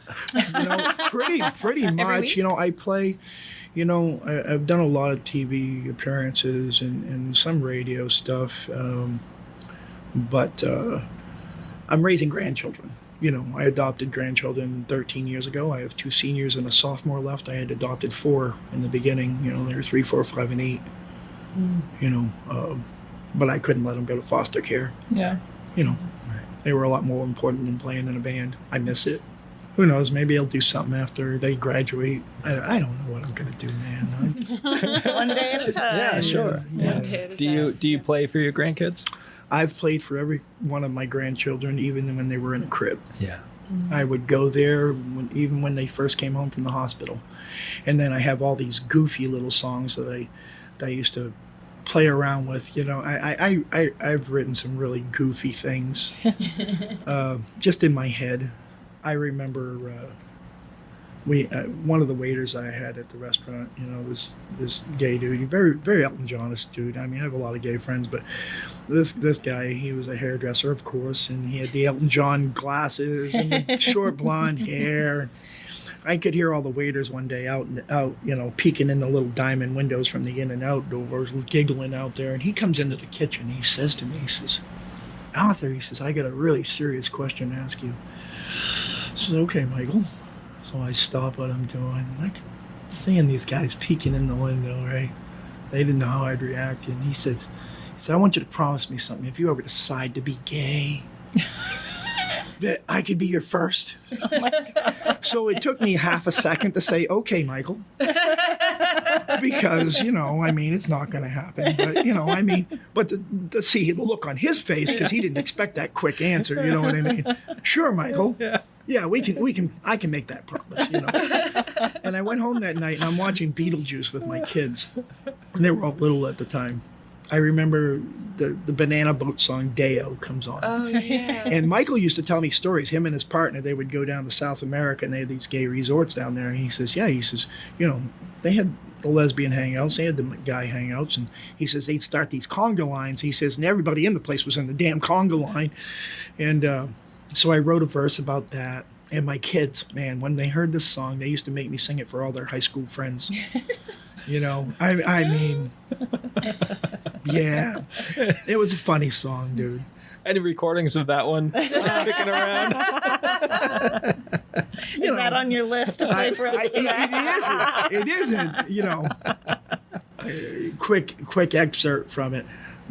Pretty much. I play. I've done a lot of TV appearances and some radio stuff, but I'm raising grandchildren. I adopted grandchildren 13 years ago. I have 2 seniors and a sophomore left. I had adopted 4 in the beginning. They were 3, 4, 5, and 8. But I couldn't let them go to foster care. Yeah. They were a lot more important than playing in a band. I miss it. Who knows? Maybe I'll do something after they graduate. I don't know what I'm gonna do, man. One day at a time. Yeah, sure. Yeah. Do you play for your grandkids? I've played for every one of my grandchildren, even when they were in a crib. Yeah. I would go there even when they first came home from the hospital. And then I have all these goofy little songs that I used to play around with. You know, I've written some really goofy things just in my head. I remember one of the waiters I had at the restaurant, you know, this gay dude, very, very Elton John-ish dude. I mean, I have a lot of gay friends, but this guy, he was a hairdresser, of course, and he had the Elton John glasses and the short blonde hair. I could hear all the waiters one day out, you know, peeking in the little diamond windows from the In-N-Out doors, giggling out there. And he comes into the kitchen. He says to me, he says, "Arthur," he says, "I got a really serious question to ask you." I said, "Okay, Michael." So I stop what I'm doing. I can seeing these guys peeking in the window, right? They didn't know how I'd react. And he said, "I want you to promise me something. If you ever decide to be gay, that I could be your first." Oh my God. So it took me half a second to say, "Okay, Michael." Because, you know, I mean, it's not going to happen. But, you know, I mean, but to see the look on his face, because he didn't expect that quick answer, you know what I mean? "Sure, Michael. Yeah, I can make that promise, you know." And I went home that night and I'm watching Beetlejuice with my kids. And they were all little at the time. I remember the Banana Boat song Deo comes on. Oh, yeah. And Michael used to tell me stories. Him and his partner, they would go down to South America and they had these gay resorts down there. And he says, you know, they had the lesbian hangouts, they had the guy hangouts. And he says they'd start these conga lines. He says, and everybody in the place was in the damn conga line. And so I wrote a verse about that. And my kids, man, when they heard this song, they used to make me sing it for all their high school friends. You know, I mean, yeah, it was a funny song, dude. Any recordings of that one kicking around? Is that on your list to play for us tonight? It isn't, you know. Quick excerpt from it.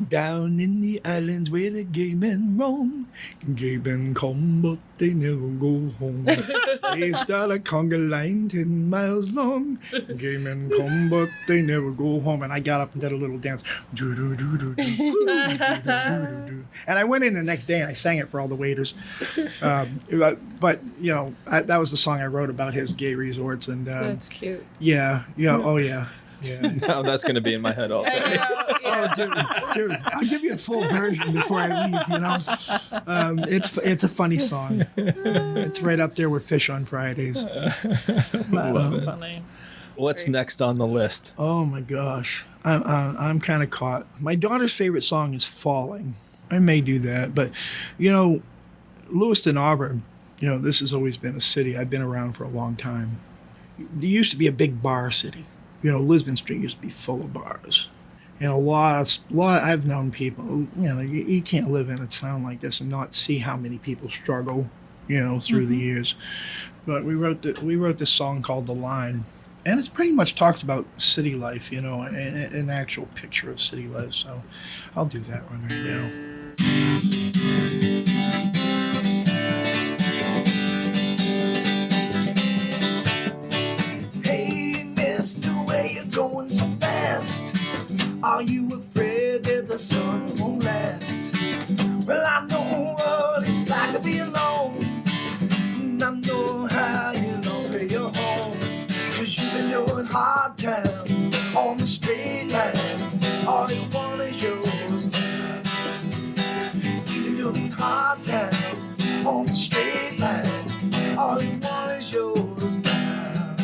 "Down in the islands where the gay men roam, gay men come but they never go home. They start a conga line 10 miles long, gay men come but they never go home." And I got up and did a little dance. And I went in the next day and I sang it for all the waiters. But you know, that was the song I wrote about his gay resorts. And That's cute. yeah, oh yeah. Yeah. No, that's going to be in my head all day. I know, yeah. Oh, dude, I'll give you a full version before I leave, you know. It's a funny song. It's right up there with Fish on Fridays. Love it. Funny. What's next on the list? Oh my gosh, I'm kind of caught. My daughter's favorite song is "Falling." I may do that, but you know, Lewiston, Auburn, you know, this has always been a city I've been around for a long time. There used to be a big bar city. You know, Lisbon Street used to be full of bars. And a lot I've known people, you know, you can't live in a town like this and not see how many people struggle, you know, through the years. But we wrote this song called "The Line," and it's pretty much talks about city life, you know, an actual picture of city life. So I'll do that one right now. Going so fast, are you afraid that the sun won't last? Well, I know what it's like to be alone, and I know how you long for your home. 'Cause you've been doing hard time on the straight line, all you want is yours now. You've been doing hard time on the straight line, all you want is yours now.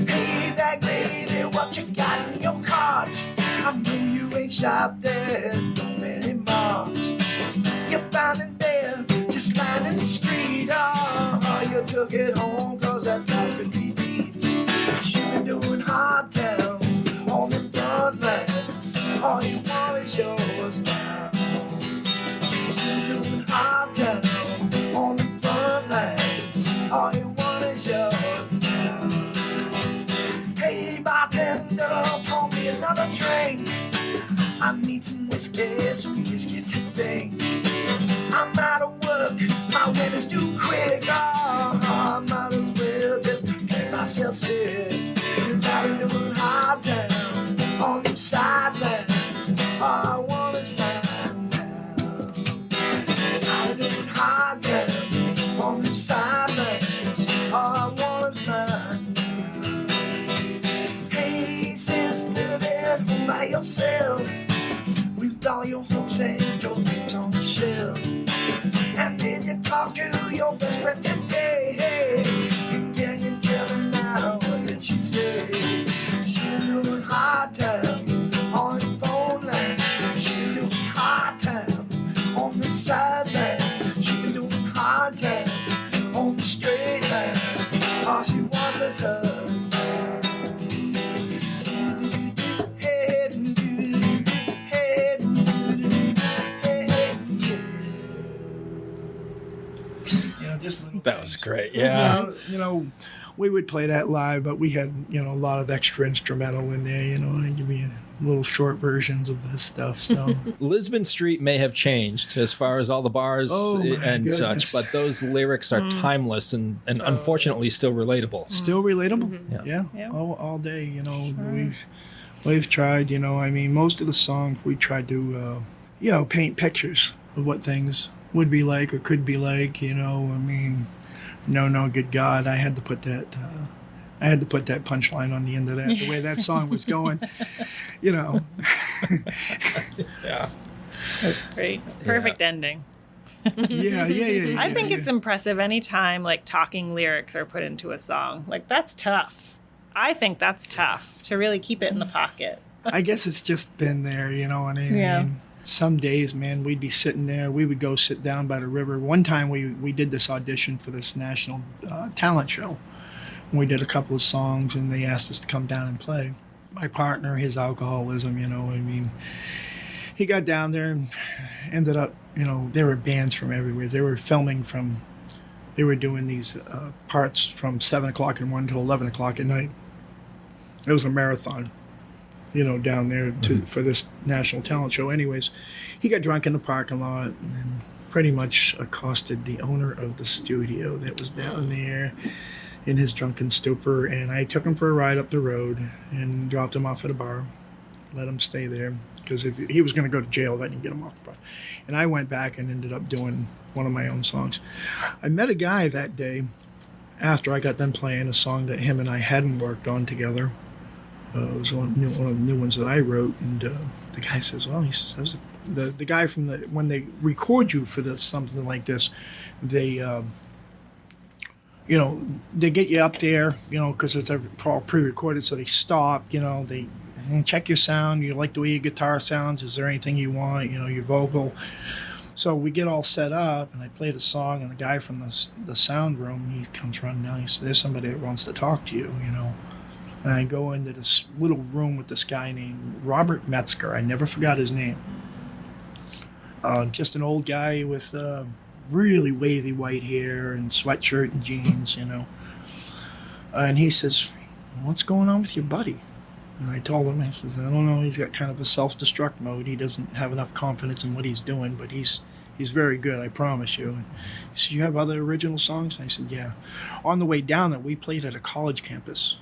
Hey, back lady, what you got in your cart? I know you ain't shopped there in many months. You're found in there, just lying in the street. Oh, you took it home 'cause that price could be beat. You've been doing hard time on the front lines. All you want is yours now. You've been doing hard time on the front lines. All you want is yours now. Hey, bartender, pour me another drink. I need some whiskey, so whiskey to think. I'm out of work, my rent is due quick. Oh, I might as well just get myself sick. 'Cause I've been doing hard time on them sidelines. All I want is mine now. high down on them sidelines. All I want is mine. Hey, sister, there by yourself with all your hopes and your dreams on the shelf. And did you talk to your best friend today? Hey, can you tell her now what did she say? She doing high time on the phone lines. She doing high time on the sidelines. She doing high time on the straight line. All she wants is her. That was great. Yeah. We would play that live, but we had, a lot of extra instrumental in there, and give me little short versions of this stuff. So Lisbon Street may have changed as far as all the bars and such, but those lyrics are timeless and unfortunately still relatable. Still relatable? Mm-hmm. Yeah. Yeah. All day, we've tried, most of the songs we tried to, paint pictures of what things would be like or could be like, no, good God, I had to put that punchline on the end of that, the way that song was going, Yeah. That's great. Perfect ending. Yeah. I think it's impressive anytime like talking lyrics are put into a song. Like that's tough. I think that's tough to really keep it in the pocket. I guess it's just been there, what I mean? Yeah. Some days, man, we'd be sitting there. We would go sit down by the river. One time we did this audition for this national talent show. We did a couple of songs, and they asked us to come down and play. My partner, his alcoholism, he got down there and ended up, there were bands from everywhere. They were doing these parts from 7 o'clock in the morning till 11 o'clock at night. It was a marathon. Down there for this national talent show. Anyways, he got drunk in the parking lot and pretty much accosted the owner of the studio that was down there in his drunken stupor. And I took him for a ride up the road and dropped him off at a bar, let him stay there because if he was going to go to jail, that didn't get him off the bar. And I went back and ended up doing one of my own songs. I met a guy that day after I got done playing a song that him and I hadn't worked on together. It was one of the new ones that I wrote, and the guy says, "Well," he says, the guy from when they record you for something like this, they they get you up there, because it's all pre-recorded, so they stop, they check your sound. You like the way your guitar sounds? Is there anything you want? Your vocal. So we get all set up, and I play the song, and the guy from the sound room, he comes running down. He says, "There's somebody that wants to talk to you," And I go into this little room with this guy named Robert Metzger. I never forgot his name. Just an old guy with really wavy white hair and sweatshirt and jeans, And he says, "What's going on with your buddy?" And I told him, I says, "I don't know. He's got kind of a self-destruct mode. He doesn't have enough confidence in what he's doing, but he's very good, I promise you." And he said, "You have other original songs?" And I said, "Yeah." On the way down there, we played at a college campus,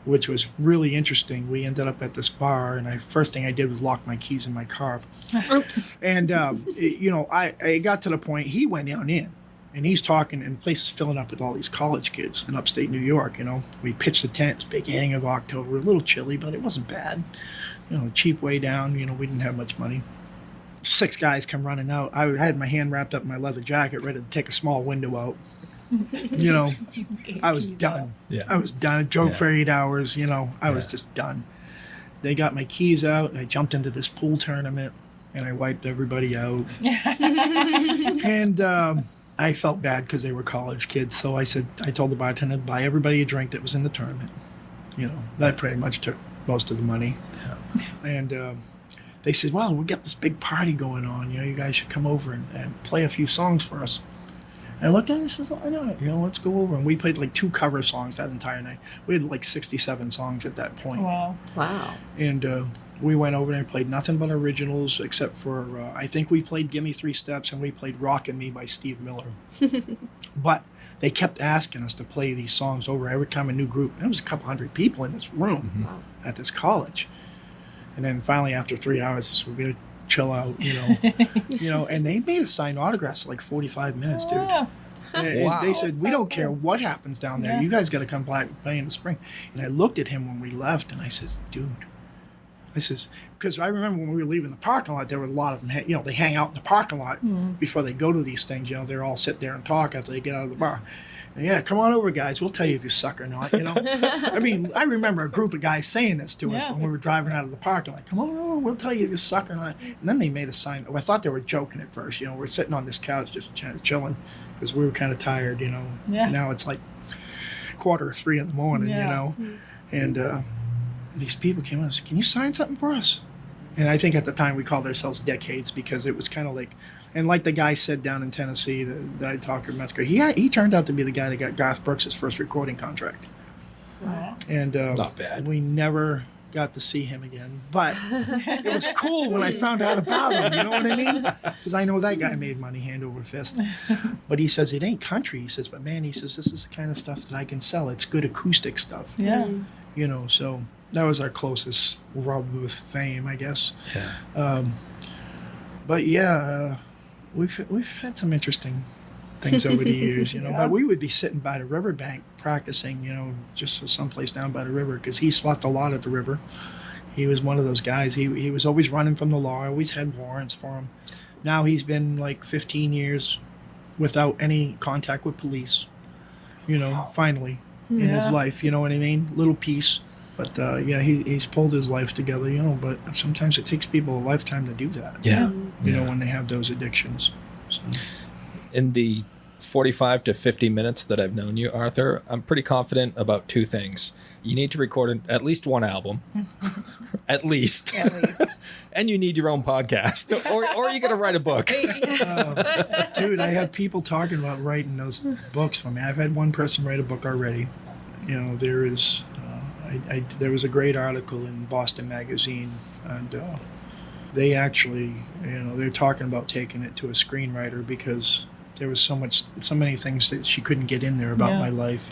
which was really interesting. We ended up at this bar, and first thing I did was lock my keys in my car. Oops. And, I got to the point, he went down in, and he's talking, and the place is filling up with all these college kids in upstate New York, We pitched the tent, it was beginning of October, a little chilly, but it wasn't bad. Cheap way down, we didn't have much money. 6 guys come running out. I had my hand wrapped up in my leather jacket, ready to take a small window out. I was done. Yeah. I was done. I drove for 8 hours. I was just done. They got my keys out, and I jumped into this pool tournament, and I wiped everybody out. And I felt bad because they were college kids, so I told the bartender to buy everybody a drink that was in the tournament. That pretty much took most of the money. Yeah. And they said, "Well, we got this big party going on. You guys should come over and play a few songs for us." And I looked at it and says, "Why not? Let's go over." And we played like 2 cover songs that entire night. We had like 67 songs at that point. Wow. And we went over there and played nothing but originals except for, I think we played Gimme 3 Steps and we played Rockin' Me by Steve Miller. But they kept asking us to play these songs over every time a new group. There was a couple hundred people in this room at this college. And then finally, after 3 hours, they said, chill out, and they made us sign autographs for like 45 minutes, dude. Wow. And Wow. they said, we So don't care cool. what happens down there. Yeah. You guys got to come play in the spring. And I looked at him when we left, and I said, dude, because I remember when we were leaving the parking lot, there were a lot of them, they hang out in the parking lot before they go to these things. They're all sit there and talk after they get out of the bar. And yeah, come on over, guys. We'll tell you if you suck or not, I mean, I remember a group of guys saying this to us Yeah. when we were driving out of the parking lot. Come on over, we'll tell you if you suck or not. And then they made a sign. I thought they were joking at first. We're sitting on this couch just chilling because we were kind of tired, Yeah. Now it's like 2:45 in the morning, Yeah. And these people came in and said, can you sign something for us? And I think at the time we called ourselves Decades because it was kind of like, and like the guy said down in Tennessee, that I talked to Metzger, he turned out to be the guy that got Garth Brooks' first recording contract. Wow. And Not bad. we never got to see him again. But it was cool when I found out about him, you know what I mean? Because I know that guy made money hand over fist. But he says, it ain't country. He says, but man, he says, this is the kind of stuff that I can sell. It's good acoustic stuff. Yeah. So that was our closest rub with fame, I guess. Yeah. But yeah, we've had some interesting things over the years, Yeah. But we would be sitting by the riverbank practicing, just someplace down by the river because he slept a lot at the river. He was one of those guys. He was always running from the law. Always had warrants for him. Now he's been like 15 years without any contact with police. Finally in his Yeah. life. You know what I mean? Little peace. But he's pulled his life together. But sometimes it takes people a lifetime to do that. Yeah. When they have those addictions. So. In the 45 to 50 minutes that I've known you, Arthur, I'm pretty confident about two things. You need to record at least one album. At least. At least. And you need your own podcast. Or you got to write a book. Dude, I have people talking about writing those books for me. I've had one person write a book already. There is... there was a great article in Boston Magazine, and they actually, they're talking about taking it to a screenwriter because there was so many things that she couldn't get in there about my life,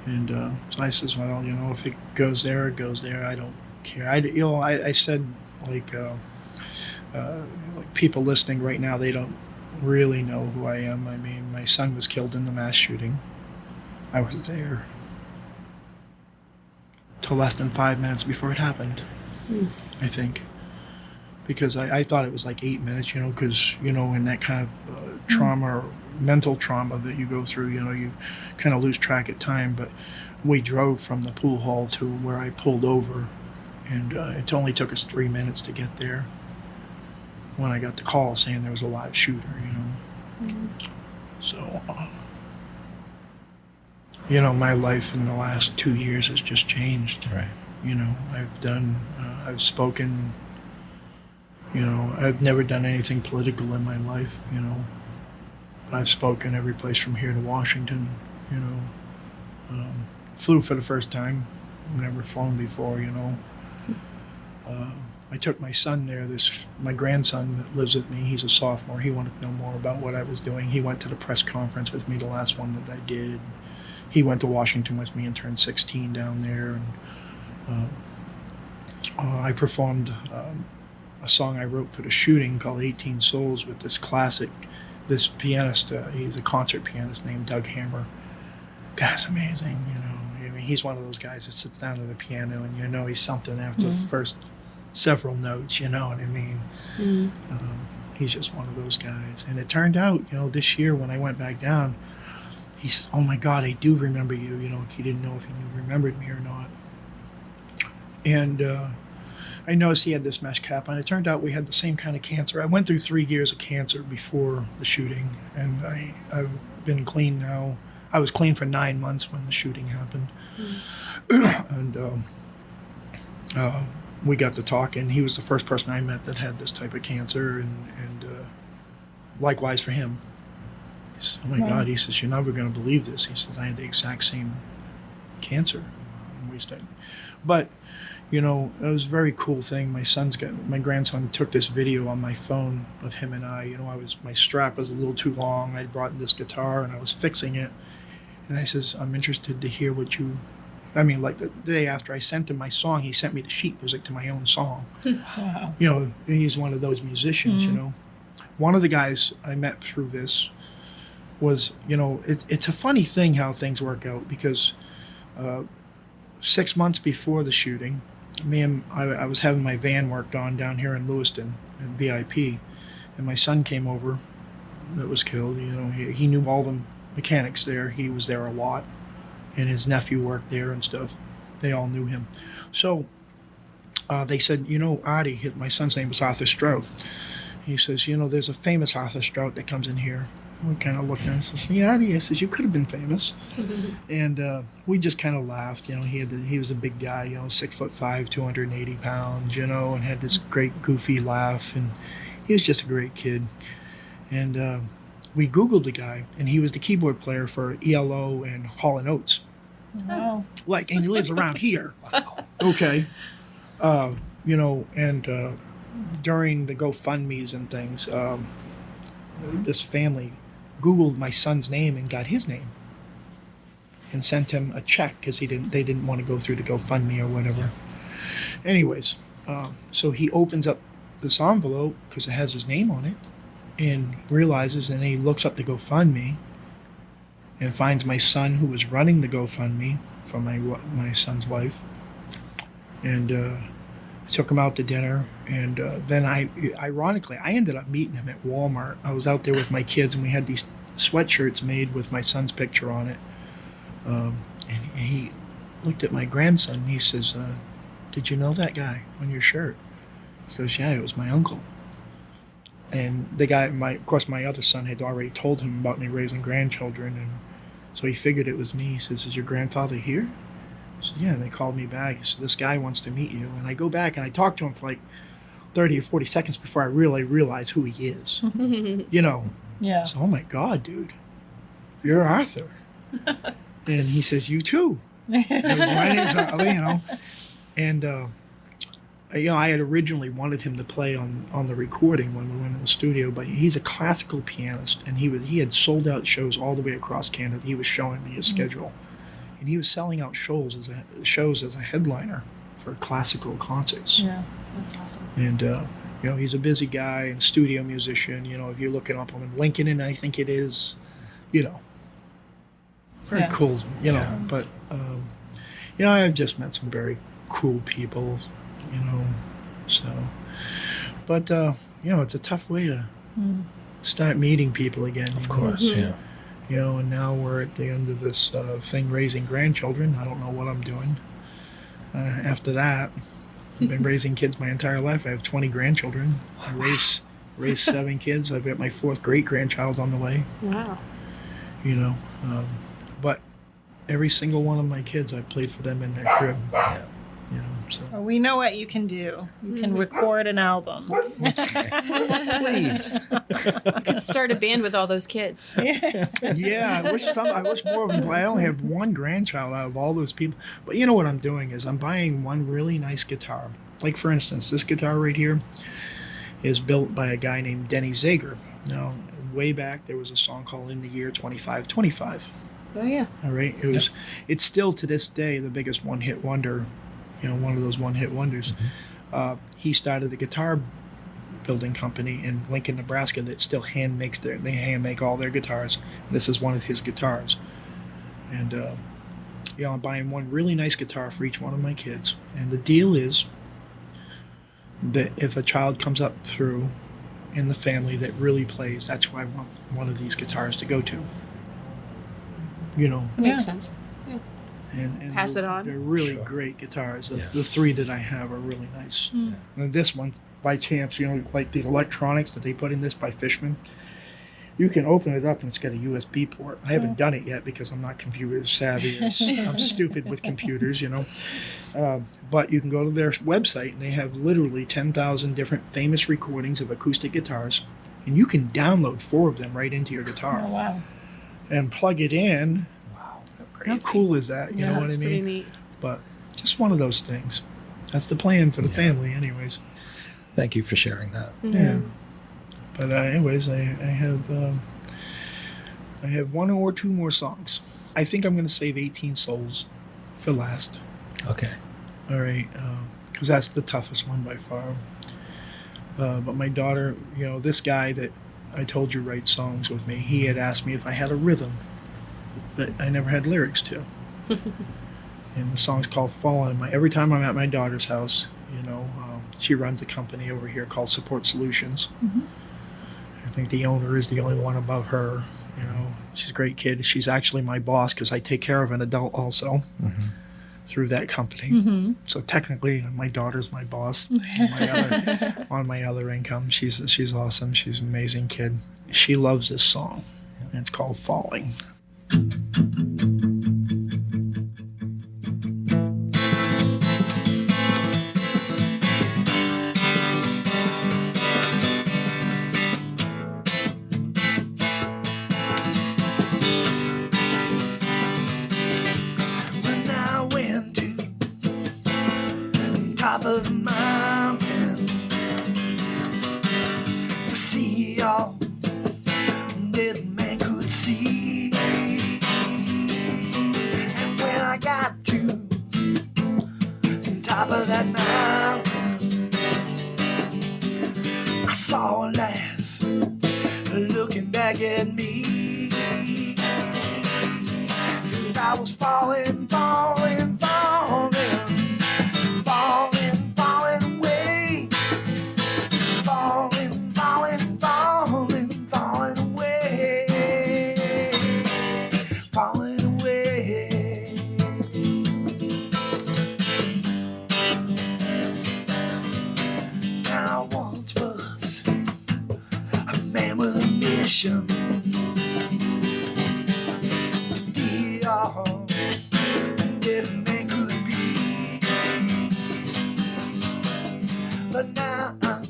And so I says, well, if it goes there, it goes there. I don't care. I said, like people listening right now, they don't really know who I am. I mean, my son was killed in the mass shooting. I was there till less than 5 minutes before it happened, I think. Because I thought it was like 8 minutes, because, in that kind of trauma or mental trauma that you go through, you kind of lose track of time. But we drove from the pool hall to where I pulled over, and it only took us 3 minutes to get there when I got the call saying there was a live shooter, So, my life in the last 2 years has just changed. Right. I've spoken, I've never done anything political in my life, but I've spoken every place from here to Washington, flew for the first time, never flown before, I took my son there, my grandson that lives with me, he's a sophomore, he wanted to know more about what I was doing. He went to the press conference with me, the last one that I did. He went to Washington with me and turned 16 down there, and I performed a song I wrote for the shooting called 18 Souls with this pianist, he's a concert pianist named Doug Hammer. Guy's amazing, I mean, he's one of those guys that sits down at the piano and he's something after the first several notes, you know what I mean? He's just one of those guys. And it turned out, this year when I went back down, he says, oh my God, I do remember you, he didn't know if you remembered me or not. And I noticed he had this mesh cap on. It turned out we had the same kind of cancer. I went through 3 years of cancer before the shooting, and I've been clean now. I was clean for 9 months when the shooting happened. And we got to talking. He was the first person I met that had this type of cancer, and likewise for him. He says, oh my God, he says, you're never going to believe this. He says, I had the exact same cancer. But, it was a very cool thing. My grandson took this video on my phone of him and I. My strap was a little too long. I brought this guitar and I was fixing it. And I says, I'm interested to hear what you I mean, like the day after I sent him my song, he sent me the sheet music to my own song. Wow. You know, he's one of those musicians, you know. One of the guys I met through this was, you know, it's a funny thing how things work out, because 6 months before the shooting, I was having my van worked on down here in Lewiston at VIP, and my son came over that was killed. You know, he knew all the mechanics there. He was there a lot, and his nephew worked there and stuff. They all knew him. So they said, you know, Artie, my son's name was Arthur Strout. He says, you know, there's a famous Arthur Strout that comes in here. We kind of looked at it and says, yeah, Artie, I says, you could have been famous. And we just kind of laughed. You know, he was a big guy, you know, 6'5", 280 pounds, you know, and had this great goofy laugh. And he was just a great kid. And we Googled the guy, and he was the keyboard player for ELO and Hall & Oates. Wow. Like, and he lives around here. Wow. Okay. You know, and during the GoFundMes and things, this family Googled my son's name and got his name and sent him a check because they didn't want to go through the GoFundMe or whatever. Anyways, so he opens up this envelope because it has his name on it, and realizes, and he looks up the GoFundMe and finds my son, who was running the GoFundMe for my son's wife, and took him out to dinner. And then ironically, I ended up meeting him at Walmart. I was out there with my kids, and we had these sweatshirts made with my son's picture on it. And he looked at my grandson, and he says, did you know that guy on your shirt? He goes, yeah, it was my uncle. And the guy, of course, my other son had already told him about me raising grandchildren, and so he figured it was me. He says, is your grandfather here? I said, yeah. And they called me back. He said, this guy wants to meet you. And I go back and I talk to him for like 30 or 40 seconds before I really realize who he is. You know? Yeah. So, oh my God, dude, you're Arthur. And he says, you too. My name's Arthur, you know. And, you know, I had originally wanted him to play on the recording when we went in the studio, but he's a classical pianist, and he had sold out shows all the way across Canada. He was showing me his schedule, and he was selling out shows as a headliner for classical concerts. Yeah, that's awesome. And you know, he's a busy guy and studio musician. You know, if you're looking up on Lincoln, I think it is, you know, very cool. You know, but you know, I've just met some very cool people. You know, so, but you know, it's a tough way to start meeting people again. Of course, yeah. You know, and now we're at the end of this thing, raising grandchildren. I don't know what I'm doing after that. I've been raising kids my entire life. I have 20 grandchildren. I raised 7 kids. I've got my 4th great-grandchild on the way. Wow. You know, but every single one of my kids, I played for them in their crib. Yeah. You know, so. Well, we know what you can do. You can record an album. Please. You could start a band with all those kids. Yeah, I wish more of them. I only have 1 grandchild out of all those people. But you know what I'm doing is I'm buying one really nice guitar. Like, for instance, this guitar right here is built by a guy named Denny Zager. Now, way back, there was a song called In the Year 2525. Oh, yeah. All right. It's still to this day the biggest one-hit wonder. You know, one of those one-hit wonders. He started the guitar building company in Lincoln, Nebraska that still hand make all their guitars. This is one of his guitars. And, you know, I'm buying one really nice guitar for each one of my kids. And the deal is that if a child comes up through in the family that really plays, that's who I want one of these guitars to go to. You know. Makes sense. And Pass it on. They're really Sure. great guitars. Yeah. The 3 that I have are really nice. Yeah. And this one, by chance, you know, like the electronics that they put in this by Fishman, you can open it up and it's got a USB port. I haven't done it yet because I'm not computer savvy. I'm stupid with computers, you know. But you can go to their website, and they have literally 10,000 different famous recordings of acoustic guitars, and you can download 4 of them right into your guitar. Oh, wow. And plug it in. So How crazy. cool is that? You know what I That's mean? pretty neat. But just one of those things. That's the plan for the family, anyways. Thank you for sharing that. Yeah. But anyways, I have 1 or 2 more songs. I think I'm going to save 18 souls for last. Okay. All right, because that's the toughest one by far. But my daughter, this guy that I told you writes songs with me, he had asked me if I had a rhythm, but I never had lyrics to. And the song's called Fallen. Every time I'm at my daughter's house, she runs a company over here called Support Solutions. Mm-hmm. I think the owner is the only one above her. She's a great kid. She's actually my boss because I take care of an adult also through that company. Mm-hmm. So technically, my daughter's my boss on my other income. She's awesome. She's an amazing kid. She loves this song, and it's called Falling. Top of the mountain to see all little man could see. And when I got to the top of that mountain, I saw a laugh looking back at me. 'Cause I was falling, falling, falling. Falling, falling away. Falling, falling, falling, falling away. Falling away. Now I once was a man with a mission to be all that a man could be. But now I'm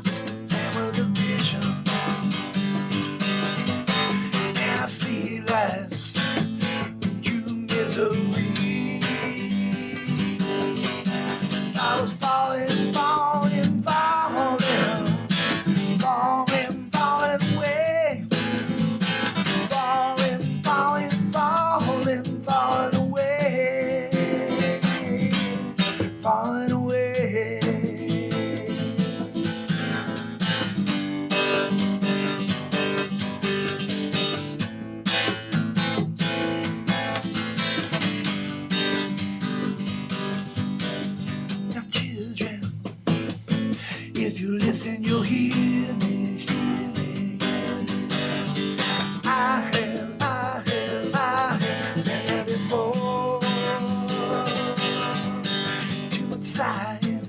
just a man with a vision, and I see life's true misery. I was falling, falling, falling, falling, falling away. Falling, falling, falling, falling away. Falling away. Now children, if you listen, you'll hear me, hear me. I have been there before. Too much sighing,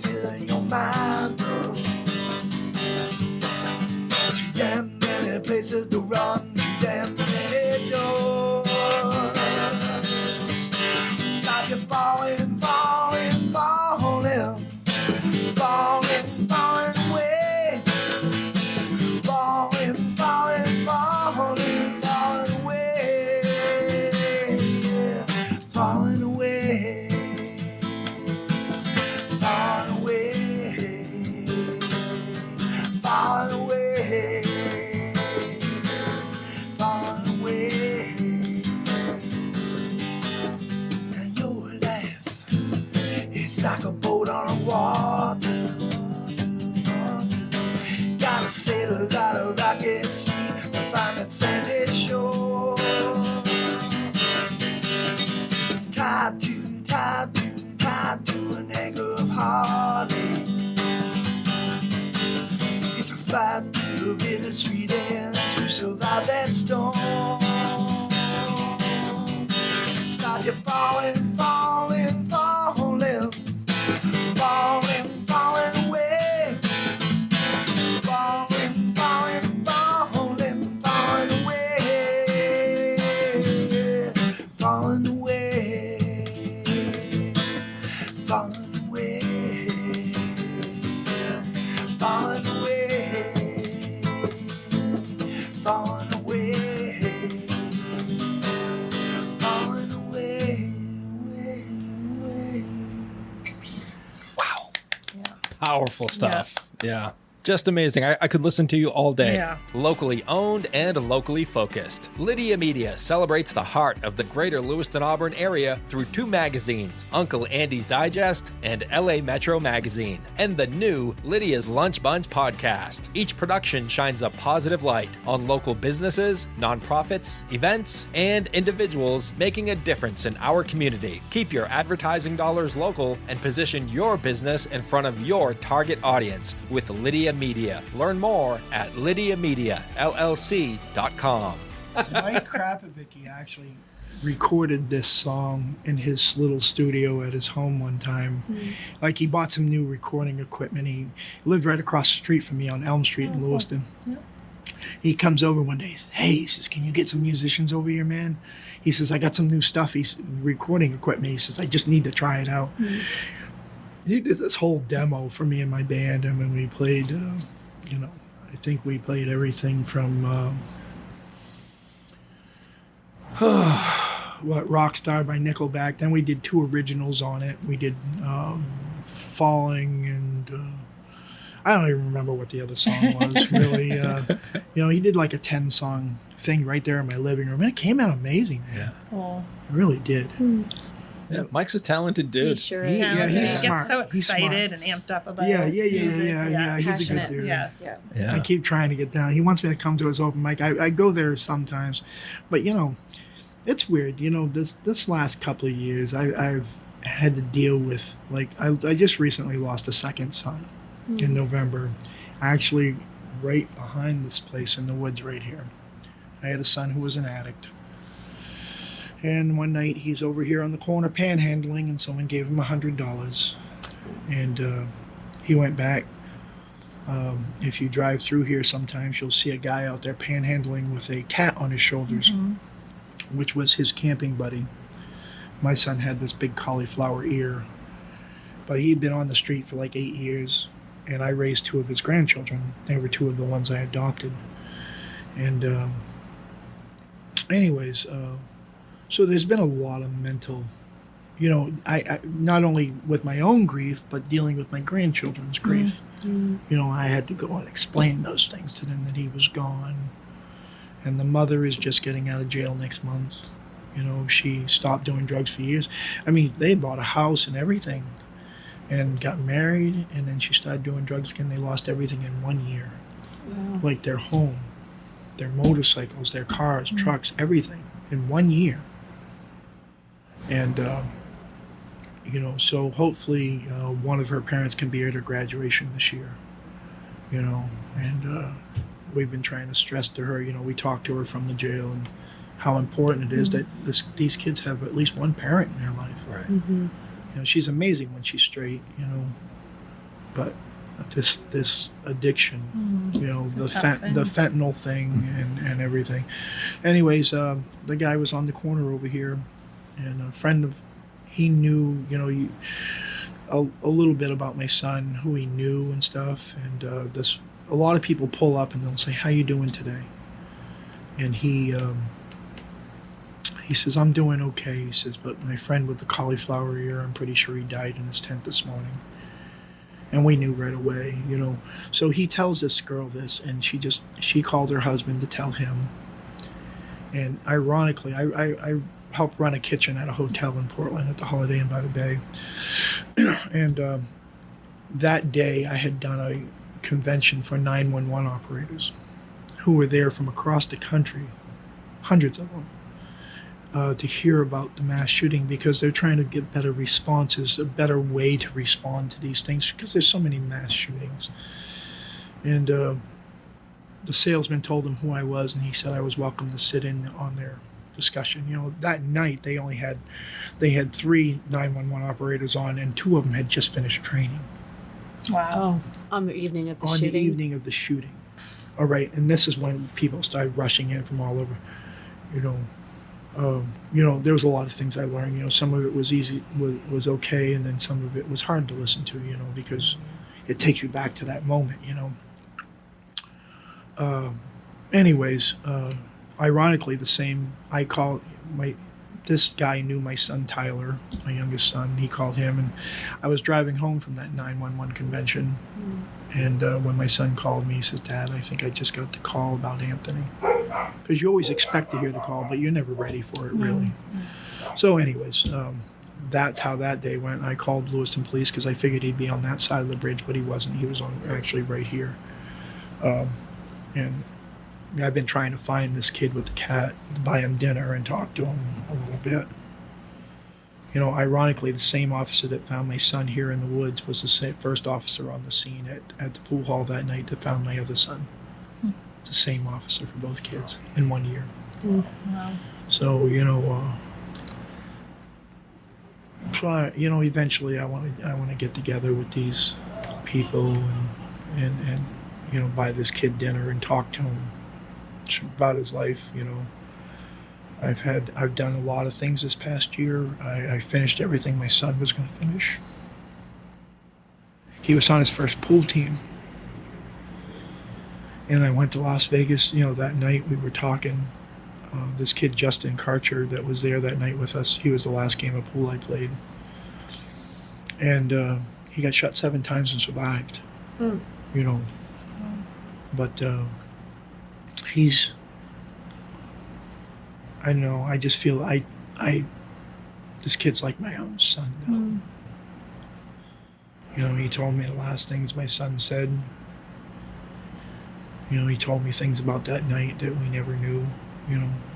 filling your mind up. Too damn many places to run, too damn many doors. Stop you falling, falling, falling, falling, falling away. Falling, falling, falling, falling away. Falling away. Falling away. Falling away. Falling away. Now your life, it's like a boat on the water. Gotta sail out a rocky sea to find that sandy shore. Tied to an anchor of heartache. It's a fight to a bittersweet end to survive that storm. Stop you falling, falling, falling, falling, falling away. Falling, falling, falling, falling away. Falling away. Falling away. Falling away. Falling away. Falling away. Wow. Powerful stuff. Yeah. Just amazing. I could listen to you all day. Yeah. Locally owned and locally focused, Lydia Media celebrates the heart of the greater Lewiston Auburn area through 2 magazines, Uncle Andy's Digest and LA Metro Magazine, and the new Lydia's Lunch Bunch podcast. Each production shines a positive light on local businesses, nonprofits, events, and individuals making a difference in our community. Keep your advertising dollars local and position your business in front of your target audience with Lydia Media. Learn more at lydiamediallc.com. Mike Krapavicki actually recorded this song in his little studio at his home one time. Like, he bought some new recording equipment. He lived right across the street from me on Elm Street in Lewiston. Yeah. He comes over one day. He says, "Hey," he says, "can you get some musicians over here, man?" He says, "I got some new stuff." He's recording equipment. He says, "I just need to try it out." He did this whole demo for me and my band, and when we played, I think we played everything from Rockstar by Nickelback. Then we did 2 originals on it. We did Falling, and I don't even remember what the other song was, really. He did like a 10-song thing right there in my living room, and it came out amazing, man. Oh. It really did. Yeah, Mike's a talented dude. He sure is. Yeah, He he's gets smart. so He's smart. excited and amped up about Yeah. music. He's a good Passionate. dude. Yes. Yeah. I keep trying to get down. He wants me to come to his open mic. I go there sometimes, but it's weird. This last couple of years, I've had to deal with, like, I just recently lost a second son in November. Actually, right behind this place in the woods right here. I had a son who was an addict. And one night he's over here on the corner panhandling, and someone gave him $100. And he went back. If you drive through here sometimes, you'll see a guy out there panhandling with a cat on his shoulders, which was his camping buddy. My son had this big cauliflower ear, but he'd been on the street for like 8 years, and I raised 2 of his grandchildren. They were 2 of the ones I adopted. And so there's been a lot of mental, I not only with my own grief, but dealing with my grandchildren's grief. I had to go and explain those things to them, that he was gone. And the mother is just getting out of jail next month. She stopped doing drugs for years. I mean, they bought a house and everything and got married, and then she started doing drugs again. They lost everything in 1 year. Wow. Like their home, their motorcycles, their cars, trucks, everything in 1 year. And, so hopefully one of her parents can be at her graduation this year, and we've been trying to stress to her, we talked to her from the jail and how important it is that these kids have at least one parent in their life. Right. She's amazing when she's straight, but this addiction, the fentanyl thing and everything. Anyways, the guy was on the corner over here, and a friend of, he knew, a little bit about my son, who he knew and stuff. And a lot of people pull up and they'll say, "How you doing today?" And he says, "I'm doing okay." He says, "But my friend with the cauliflower ear, I'm pretty sure he died in his tent this morning." And we knew right away, So he tells this girl this, and she called her husband to tell him. And ironically, I helped run a kitchen at a hotel in Portland at the Holiday Inn by the Bay. And that day I had done a convention for 911 operators who were there from across the country, hundreds of them, to hear about the mass shooting, because they're trying to get better responses, a better way to respond to these things, because there's so many mass shootings. And the salesman told them who I was, and he said I was welcome to sit in on their discussion. That night they had 3 911 operators on, and 2 of them had just finished training. Wow. On the evening of the On shooting. the evening of the shooting. All right, and this is when people started rushing in from all over. There was a lot of things I learned. Some of it was easy, was okay, and then some of it was hard to listen to. Because it takes you back to that moment. Anyways, ironically, I call this guy knew my son Tyler, my youngest son. He called him, and I was driving home from that 911 convention. And when my son called me, he said, "Dad, I think I just got the call about Anthony." Because you always expect to hear the call, but you're never ready for it, really. So anyways, that's how that day went. I called Lewiston Police because I figured he'd be on that side of the bridge, but he wasn't. He was on actually right here. And I've been trying to find this kid with the cat, buy him dinner and talk to him a little bit. You know, ironically, the same officer that found my son here in the woods was the first officer on the scene at the pool hall that night that found my other son. It's the same officer for both kids in 1 year. Wow. So, eventually I want to get together with these people and buy this kid dinner and talk to him about his life. I've done a lot of things this past year. I finished everything my son was going to finish. He was on his first pool team. And I went to Las Vegas, that night we were talking. This kid, Justin Karcher, that was there that night with us, he was the last game of pool I played. And he got shot 7 times and survived. But he's, I don't know, I just feel this kid's like my own son now. He told me the last things my son said. He told me things about that night that we never knew.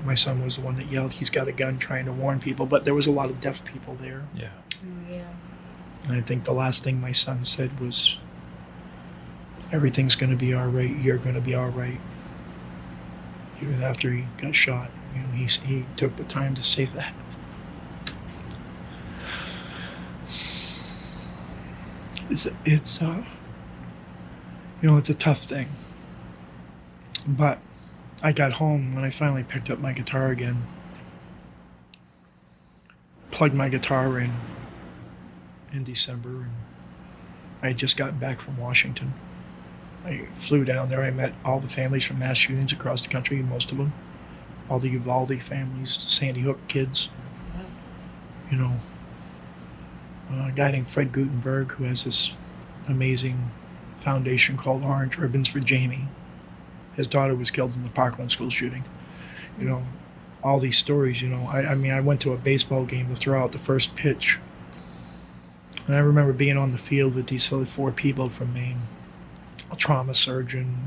My son was the one that yelled, "He's got a gun," trying to warn people, but there was a lot of deaf people there. Yeah. And I think the last thing my son said was, "Everything's going to be all right. You're going to be all right." Even after he got shot, he took the time to say that. It's a tough thing. But I got home when I finally picked up my guitar again, plugged my guitar in December, and I had just gotten back from Washington. I flew down there. I met all the families from mass shootings across the country, most of them. All the Uvalde families, Sandy Hook kids. A guy named Fred Gutenberg, who has this amazing foundation called Orange Ribbons for Jamie. His daughter was killed in the Parkland school shooting. All these stories, I went to a baseball game to throw out the first pitch. And I remember being on the field with these 4 people from Maine. A trauma surgeon,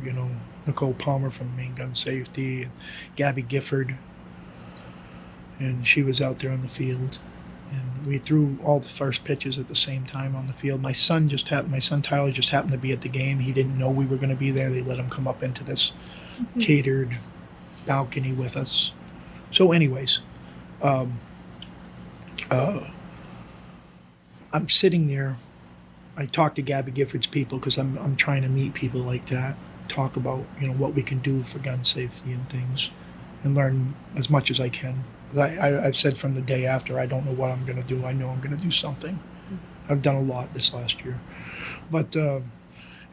Nicole Palmer from Maine Gun Safety, and Gabby Gifford. And she was out there on the field. And we threw all the first pitches at the same time on the field. My son Tyler just happened to be at the game. He didn't know we were going to be there. They let him come up into this catered balcony with us. So anyways, I'm sitting there. I talked to Gabby Gifford's people because I'm trying to meet people like that, talk about what we can do for gun safety and things, and learn as much as I can. I've said from the day after, I don't know what I'm going to do. I know I'm going to do something. I've done a lot this last year. But, and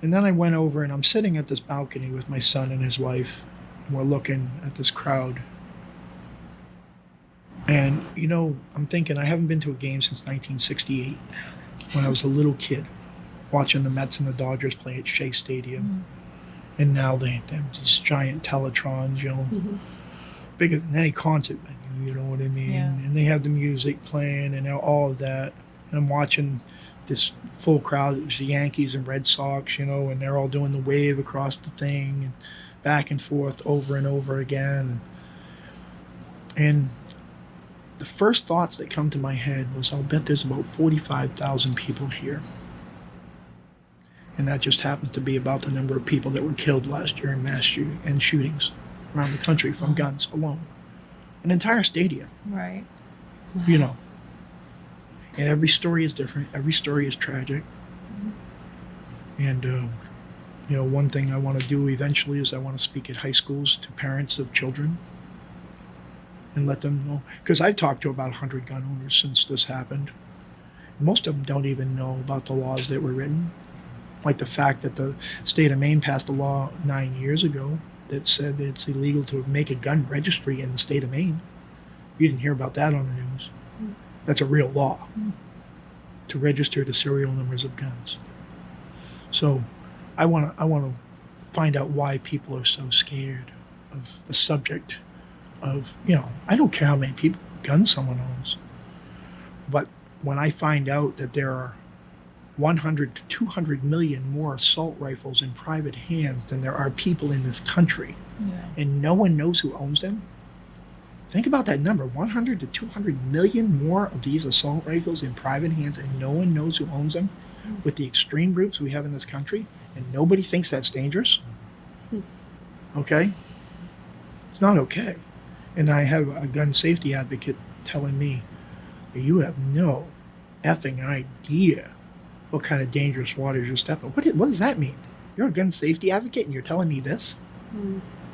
then I went over and I'm sitting at this balcony with my son and his wife, and we're looking at this crowd. And, I'm thinking, I haven't been to a game since 1968, when I was a little kid, watching the Mets and the Dodgers play at Shea Stadium. And now they have these giant Teletrons, bigger than any concert venue. You know what I mean? Yeah. And they have the music playing and all of that. And I'm watching this full crowd. It was the Yankees and Red Sox, and they're all doing the wave across the thing and back and forth over and over again. And the first thoughts that come to my head was, I'll bet there's about 45,000 people here. And that just happens to be about the number of people that were killed last year in mass shootings around the country from guns alone. An entire stadium. Right. And every story is different. Every story is tragic. And, one thing I want to do eventually is I want to speak at high schools to parents of children and let them know. Because I've talked to about 100 gun owners since this happened. Most of them don't even know about the laws that were written. Like the fact that the state of Maine passed a law 9 years ago that said it's illegal to make a gun registry in the state of Maine. You didn't hear about that on the news. That's a real law to register the serial numbers of guns. So I want to find out why people are so scared of the subject of, I don't care how many guns someone owns. But when I find out that there are 100 to 200 million more assault rifles in private hands than there are people in this country, and no one knows who owns them, think about that number, 100 to 200 million more of these assault rifles in private hands, and no one knows who owns them, with the extreme groups we have in this country, and nobody thinks that's dangerous. Okay? It's not okay. And I have a gun safety advocate telling me, you have no effing idea what kind of dangerous waters you're stepping. What does that mean? You're a gun safety advocate and you're telling me this?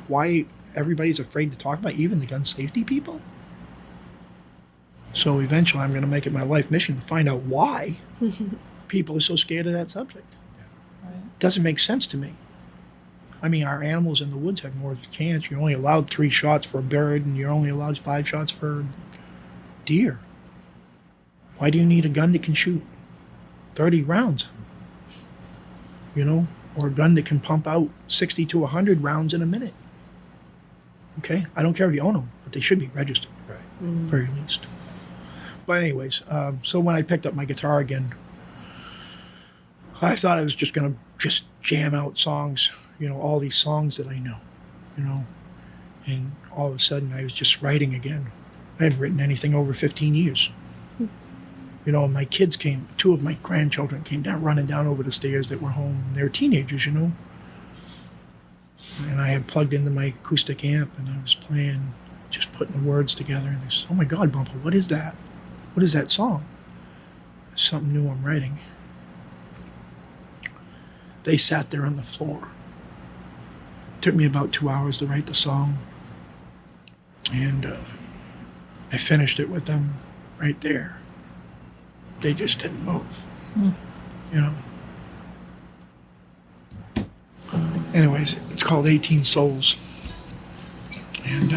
Why everybody's afraid to talk about, even the gun safety people? So eventually I'm going to make it my life mission to find out why people are so scared of that subject. It doesn't make sense to me. I mean, our animals in the woods have more chance. You're only allowed 3 shots for a bird, and you're only allowed 5 shots for deer. Why do you need a gun that can shoot 30 rounds? Or a gun that can pump out 60 to 100 rounds in a minute. Okay? I don't care if you own them, but they should be registered, very least. But anyways, so when I picked up my guitar again, I thought I was just going to just jam out songs, all these songs that I know, and all of a sudden I was just writing again. I hadn't written anything over 15 years. My kids 2 of my grandchildren came running down over the stairs that were home. They were teenagers, And I had plugged into my acoustic amp and I was playing, just putting the words together. And they said, "Oh my God, Bumper, what is that? What is that song?" It's something new I'm writing. They sat there on the floor. It took me about 2 hours to write the song. And I finished it with them right there. They just didn't move, Anyways, it's called 18 Souls. And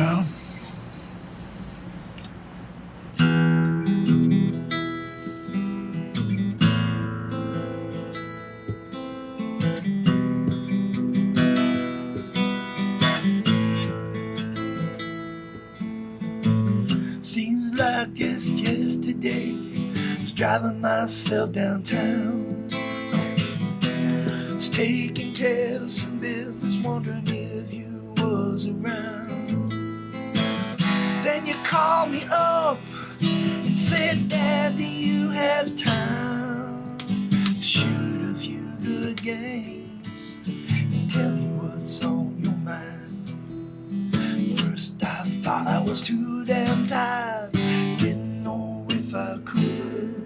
seems like just yesterday, driving myself downtown, was taking care of some business, wondering if you was around. Then you called me up and said, "Dad, do you have time to shoot a few good games and tell me what's on your mind?" First I thought I was too damn tired, didn't know if I could.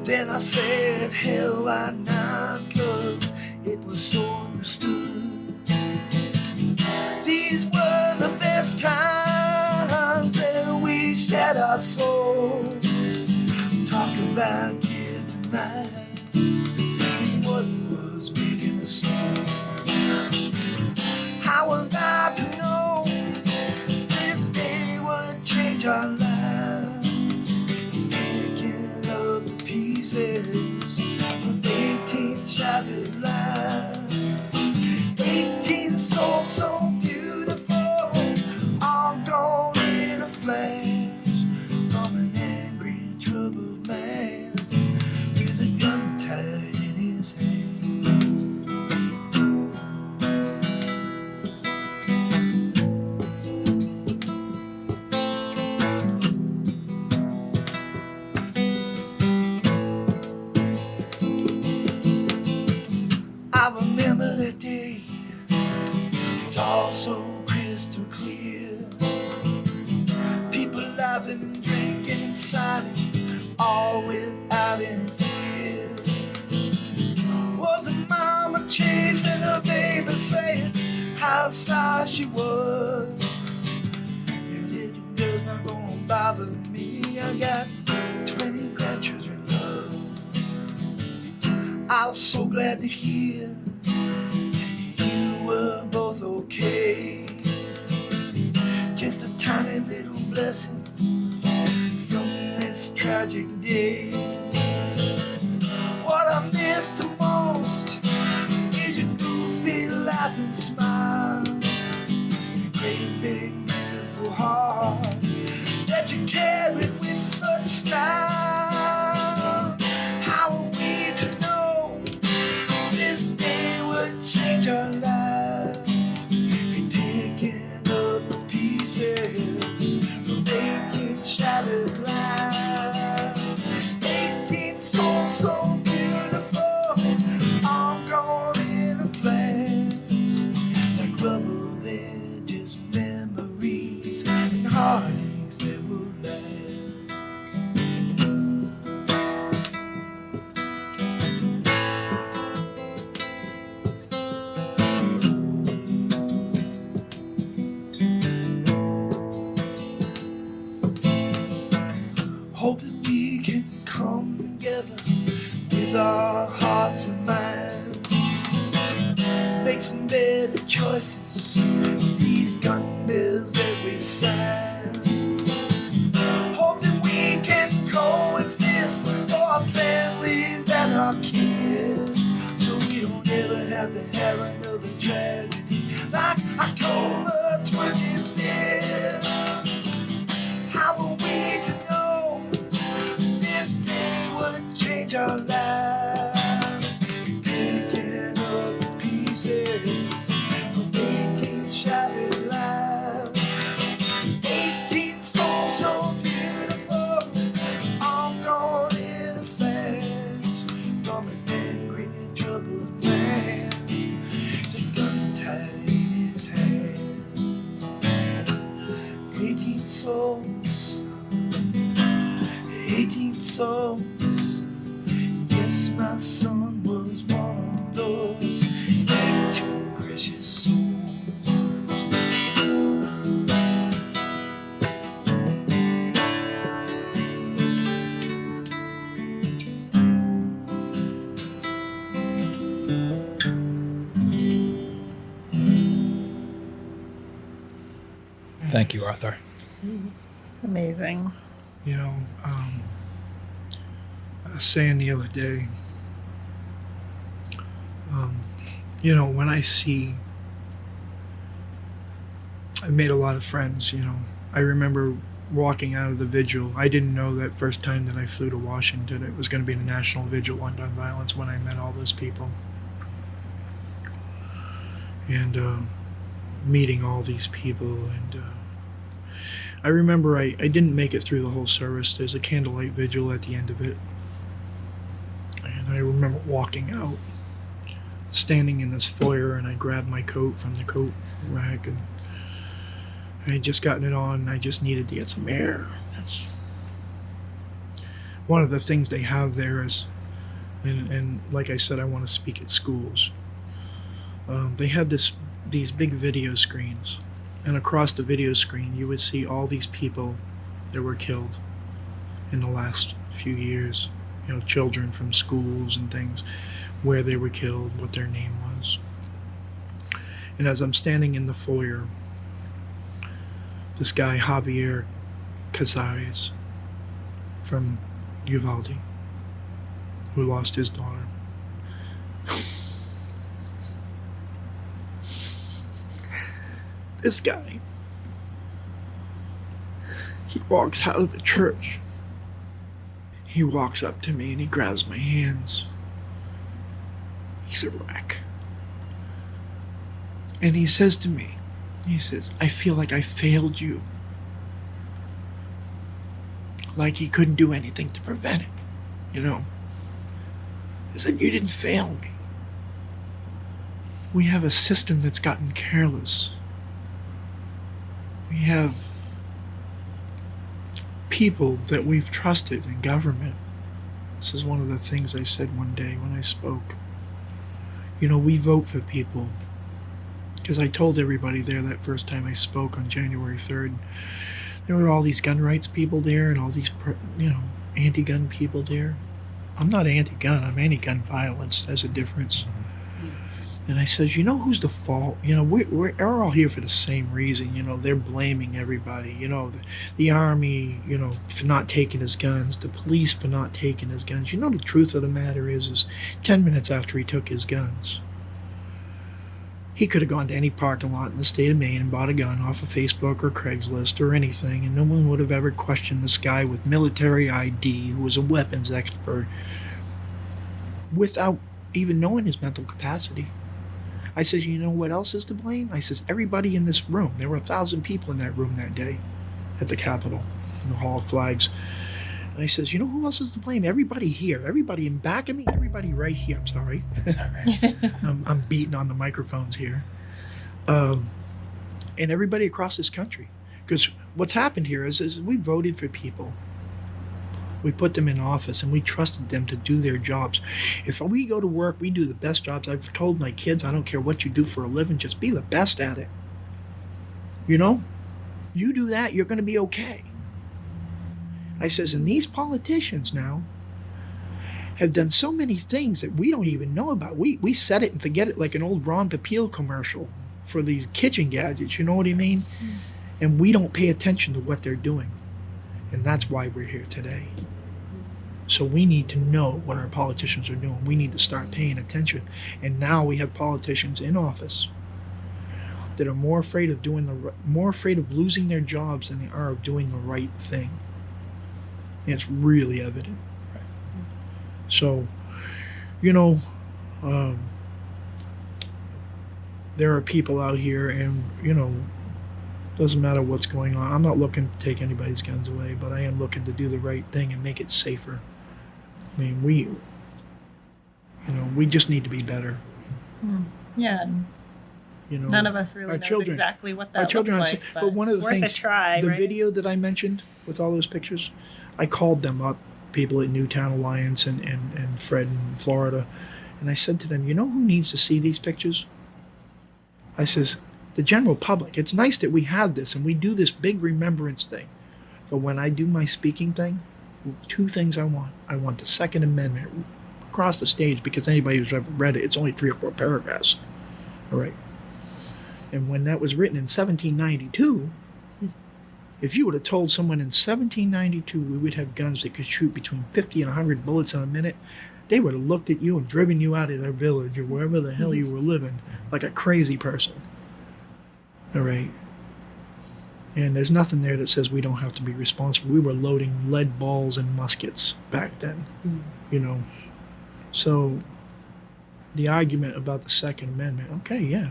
Then I said, "Hell, why not?" 'Cause it was so understood. These were the best times that we shared our souls, talking about kids and night and what was making us so. How was I to know this day would change our lives? From 18 shattered lives, 18 souls so beautiful, all gone in a flash, from an angry, troubled man with a gun tied in his hand. I remember that day, it's all so crystal clear. People laughing and drinking and silent, all without any fear. Was a mama chasing her baby, saying how sorry she was. Your little girl's not gonna bother me, I got 20 grandchildren love. I was so glad to hear you were both okay. Just a tiny little blood smile, great big beautiful heart that you carried with such style. How are we to know this day would change our lives? Be picking up the pieces from 18 shattered lives, 18 souls so beautiful, all gone in a flash, like rubble. They're just memories and heartaches that will last. Hope that we can come together with our hearts and minds, make some better choices with these gun bills that we sign. Hope that we can coexist for our families and our kids, so we don't ever have to have another tragedy like October 25th. How are we to know this day would change our lives? Picking up the pieces from 18 shattered lives, 18 souls so beautiful, all gone in a flash, from an angry and troubled man, the gun tied in his hand. 18 souls, 18 souls. Yes, my son was one of those 18 precious souls. Thank you, Arthur. Amazing. You know, I was saying the other day, you know, when I see, I made a lot of friends, you know. I remember walking out of the vigil. I didn't know that first time that I flew to Washington it was going to be the National Vigil on Gun Violence when I met all those people. And meeting all these people, and I remember I didn't make it through the whole service. There's a candlelight vigil at the end of it. And I remember walking out, standing in this foyer, and I grabbed my coat from the coat rack, and I had just gotten it on, and I just needed to get some air. That's one of the things they have there is, and like I said, I want to speak at schools. They had these big video screens, and across the video screen you would see all these people that were killed in the last few years, you know, children from schools and things, where they were killed, what their name was. And as I'm standing in the foyer, this guy Javier Cazares from Uvalde, who lost his daughter, this guy, he walks out of the church. He walks up to me and he grabs my hands. He's a wreck. And he says to me, he says, I feel like I failed you. Like he couldn't do anything to prevent it, you know. He said, you didn't fail me. We have a system that's gotten careless. We have people that we've trusted in government. This is one of the things I said one day when I spoke. You know, we vote for people. Because I told everybody there that first time I spoke on January 3rd, there were all these gun rights people there and all these, you know, anti-gun people there. I'm not anti-gun, I'm anti-gun violence. There's a difference. And I says, you know who's the fault? You know, we're all here for the same reason. You know, they're blaming everybody. You know, the army, you know, for not taking his guns, the police for not taking his guns. You know, the truth of the matter is 10 minutes after he took his guns, He could have gone to any parking lot in the state of Maine and bought a gun off of Facebook or Craigslist or anything, and no one would have ever questioned this guy with military ID who was a weapons expert without even knowing his mental capacity. I says, you know what else is to blame? I says, everybody in this room. There were 1,000 people in that room that day at the Capitol, in the Hall of Flags. And I says, you know who else is to blame? Everybody here. Everybody in back of me. Everybody right here. I'm sorry. I'm beating on the microphones here. And everybody across this country. Because what's happened here is we voted for people. We put them in office and we trusted them to do their jobs. If we go to work, we do the best jobs. I've told my kids, I don't care what you do for a living, just be the best at it. You know? You do that, you're going to be okay. I says, and these politicians now have done so many things that we don't even know about. We set it and forget it like an old Ron Popeil commercial for these kitchen gadgets, you know what I mean? Mm. And we don't pay attention to what they're doing. And that's why we're here today. So we need to know what our politicians are doing. We need to start paying attention. And now we have politicians in office that are more afraid of losing their jobs than they are of doing the right thing. And it's really evident. Right. So, you know, there are people out here, and you know, doesn't matter what's going on. I'm not looking to take anybody's guns away, but I am looking to do the right thing and make it safer. I mean, we just need to be better. Yeah. You know, none of us really knows exactly what that looks like. But one of the things, worth a try, the right? video that I mentioned with all those pictures, I called them up, people at Newtown Alliance and Fred in Florida, and I said to them, you know who needs to see these pictures? I says, the general public. It's nice that we have this and we do this big remembrance thing. But when I do my speaking thing, 2 things I want. I want the Second Amendment across the stage, because anybody who's ever read it, it's only 3 or 4 paragraphs. All right. And when that was written in 1792, if you would have told someone in 1792 we would have guns that could shoot between 50 and 100 bullets in a minute, they would have looked at you and driven you out of their village or wherever the hell you were living like a crazy person. All right. And there's nothing there that says we don't have to be responsible. We were loading lead balls and muskets back then, you know. So the argument about the Second Amendment, okay, yeah.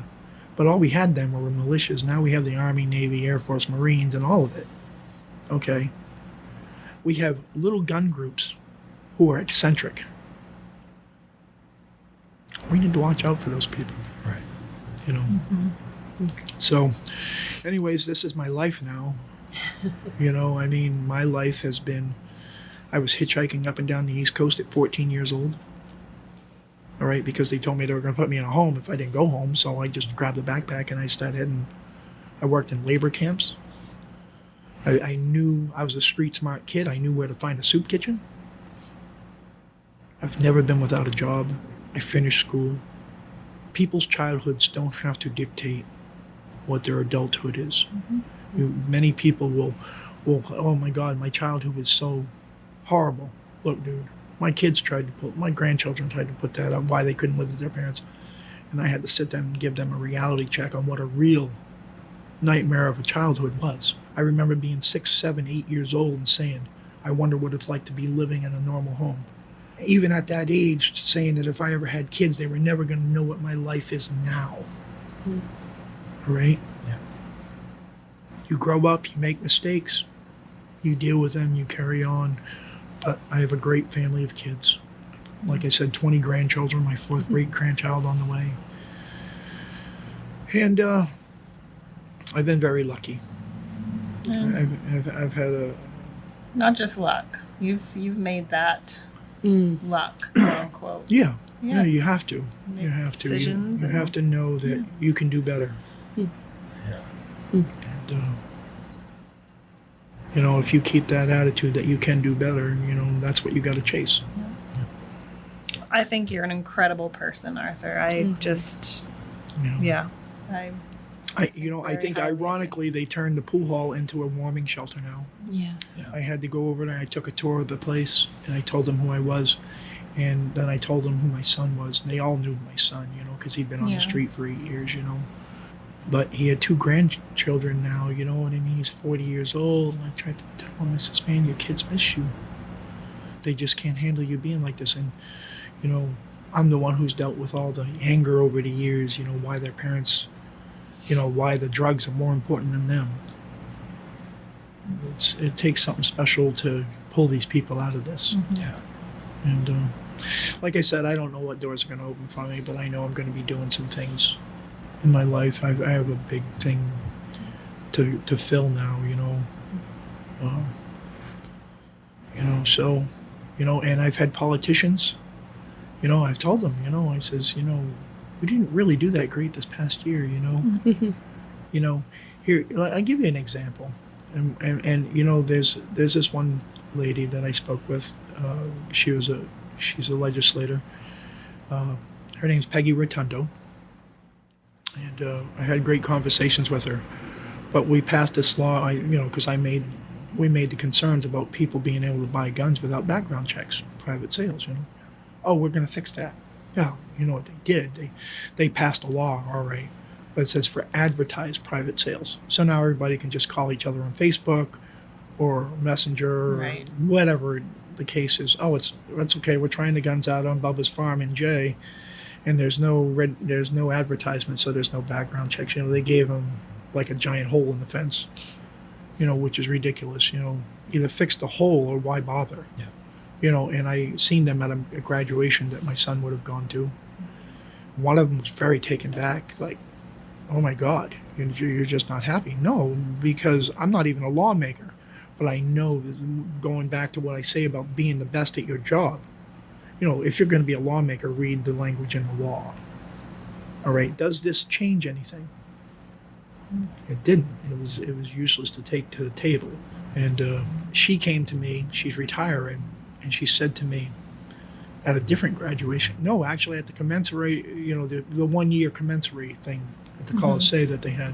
But all we had then were militias. Now we have the Army, Navy, Air Force, Marines, and all of it. Okay. We have little gun groups who are eccentric. We need to watch out for those people. Right. You know. Mm-hmm. So, anyways, this is my life now. You know, I mean, my life has been, I was hitchhiking up and down the East Coast at 14 years old. All right, because they told me they were going to put me in a home if I didn't go home. So I just grabbed a backpack and I started heading. I worked in labor camps. I knew I was a street smart kid. I knew where to find a soup kitchen. I've never been without a job. I finished school. People's childhoods don't have to dictate what their adulthood is. Mm-hmm. Many people will, oh my God, my childhood was so horrible. Look, dude, my grandchildren tried to put that on why they couldn't live with their parents. And I had to sit down and give them a reality check on what a real nightmare of a childhood was. I remember being 6, 7, 8 years old and saying, I wonder what it's like to be living in a normal home. Even at that age, saying that if I ever had kids, they were never going to know what my life is now. Mm. All right? Yeah. You grow up, you make mistakes, you deal with them, you carry on. But I have a great family of kids. Like I said, 20 grandchildren, my 4th great-grandchild on the way. And I've been very lucky. I've had a... Not just luck. You've made that luck, quote unquote. Yeah. Yeah, you have to. You have to. Decisions. You have to know that you can do better. Yeah. And, you know, if you keep that attitude that you can do better, you know, that's what you got to chase. Yeah. I think you're an incredible person, Arthur. I just, I think ironically they turned the pool hall into a warming shelter now. Yeah. I had to go over there. I took a tour of the place and I told them who I was. And then I told them who my son was. And they all knew my son, because he'd been on Yeah. the street for 8 years, But he had 2 grandchildren now, you know what I mean? He's 40 years old. And I tried to tell him, I says, man, your kids miss you. They just can't handle you being like this. And, I'm the one who's dealt with all the anger over the years, why their parents, why the drugs are more important than them. It takes something special to pull these people out of this. Mm-hmm. Yeah. And like I said, I don't know what doors are going to open for me, but I know I'm going to be doing some things in my life. I have a big thing to fill now, So, and I've had politicians, I've told them, I says, we didn't really do that great this past year, Here, I'll give you an example. And there's this one lady that I spoke with. She's a legislator. Her name's Peggy Rotundo. And I had great conversations with her. But we passed this law, because we made the concerns about people being able to buy guns without background checks, private sales, Oh, we're going to fix that. Yeah, you know what they did? They passed a law, all right, but it says for advertised private sales. So now everybody can just call each other on Facebook or Messenger Right. or whatever the case is. Oh, it's okay. We're trying the guns out on Bubba's farm in Jay, and there's no advertisement, so there's no background checks. They gave them like a giant hole in the fence, which is ridiculous. Either fix the hole or why bother? Yeah. And I seen them at a graduation that my son would have gone to. One of them was very taken back, like, oh my God, you're just not happy. No, because I'm not even a lawmaker, but I know, going back to what I say about being the best at your job, if you're going to be a lawmaker, read the language in the law. All right, does this change anything? It didn't. It was useless to take to the table. And she came to me, she's retiring, and she said to me at a different graduation, no, actually at the commensurate, the 1 year commensurate thing at the Coliseum that they had.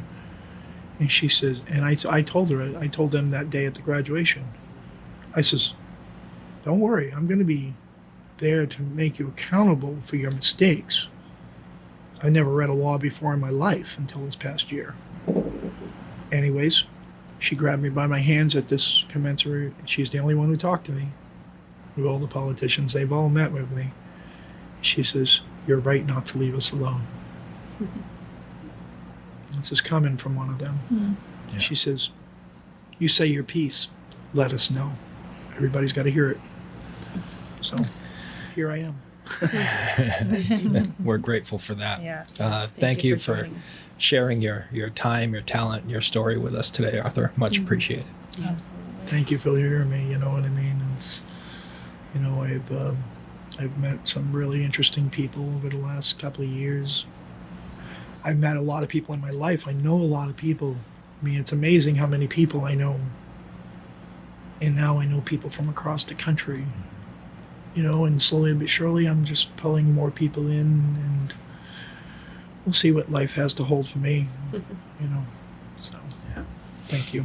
And she says, and I told them that day at the graduation, I says, don't worry, I'm going to be there to make you accountable for your mistakes. I never read a law before in my life until this past year. Anyways, she grabbed me by my hands at this commensurate. She's the only one who talked to me. With all the politicians, they've all met with me. She says, you're right not to leave us alone. This is coming from one of them. Yeah. She says, you say your piece, let us know. Everybody's got to hear it. So here I am. We're grateful for that. Yes. Thank you for joining us. sharing your time, your talent, and your story with us today, Arthur. Much appreciated. Absolutely. Thank you for hearing me. You know what I mean? It's, I've met some really interesting people over the last couple of years. I've met a lot of people in my life. I know a lot of people. I mean, it's amazing how many people I know. And now I know people from across the country. And slowly but surely I'm just pulling more people in, and we'll see what life has to hold for me. So, yeah. Thank you.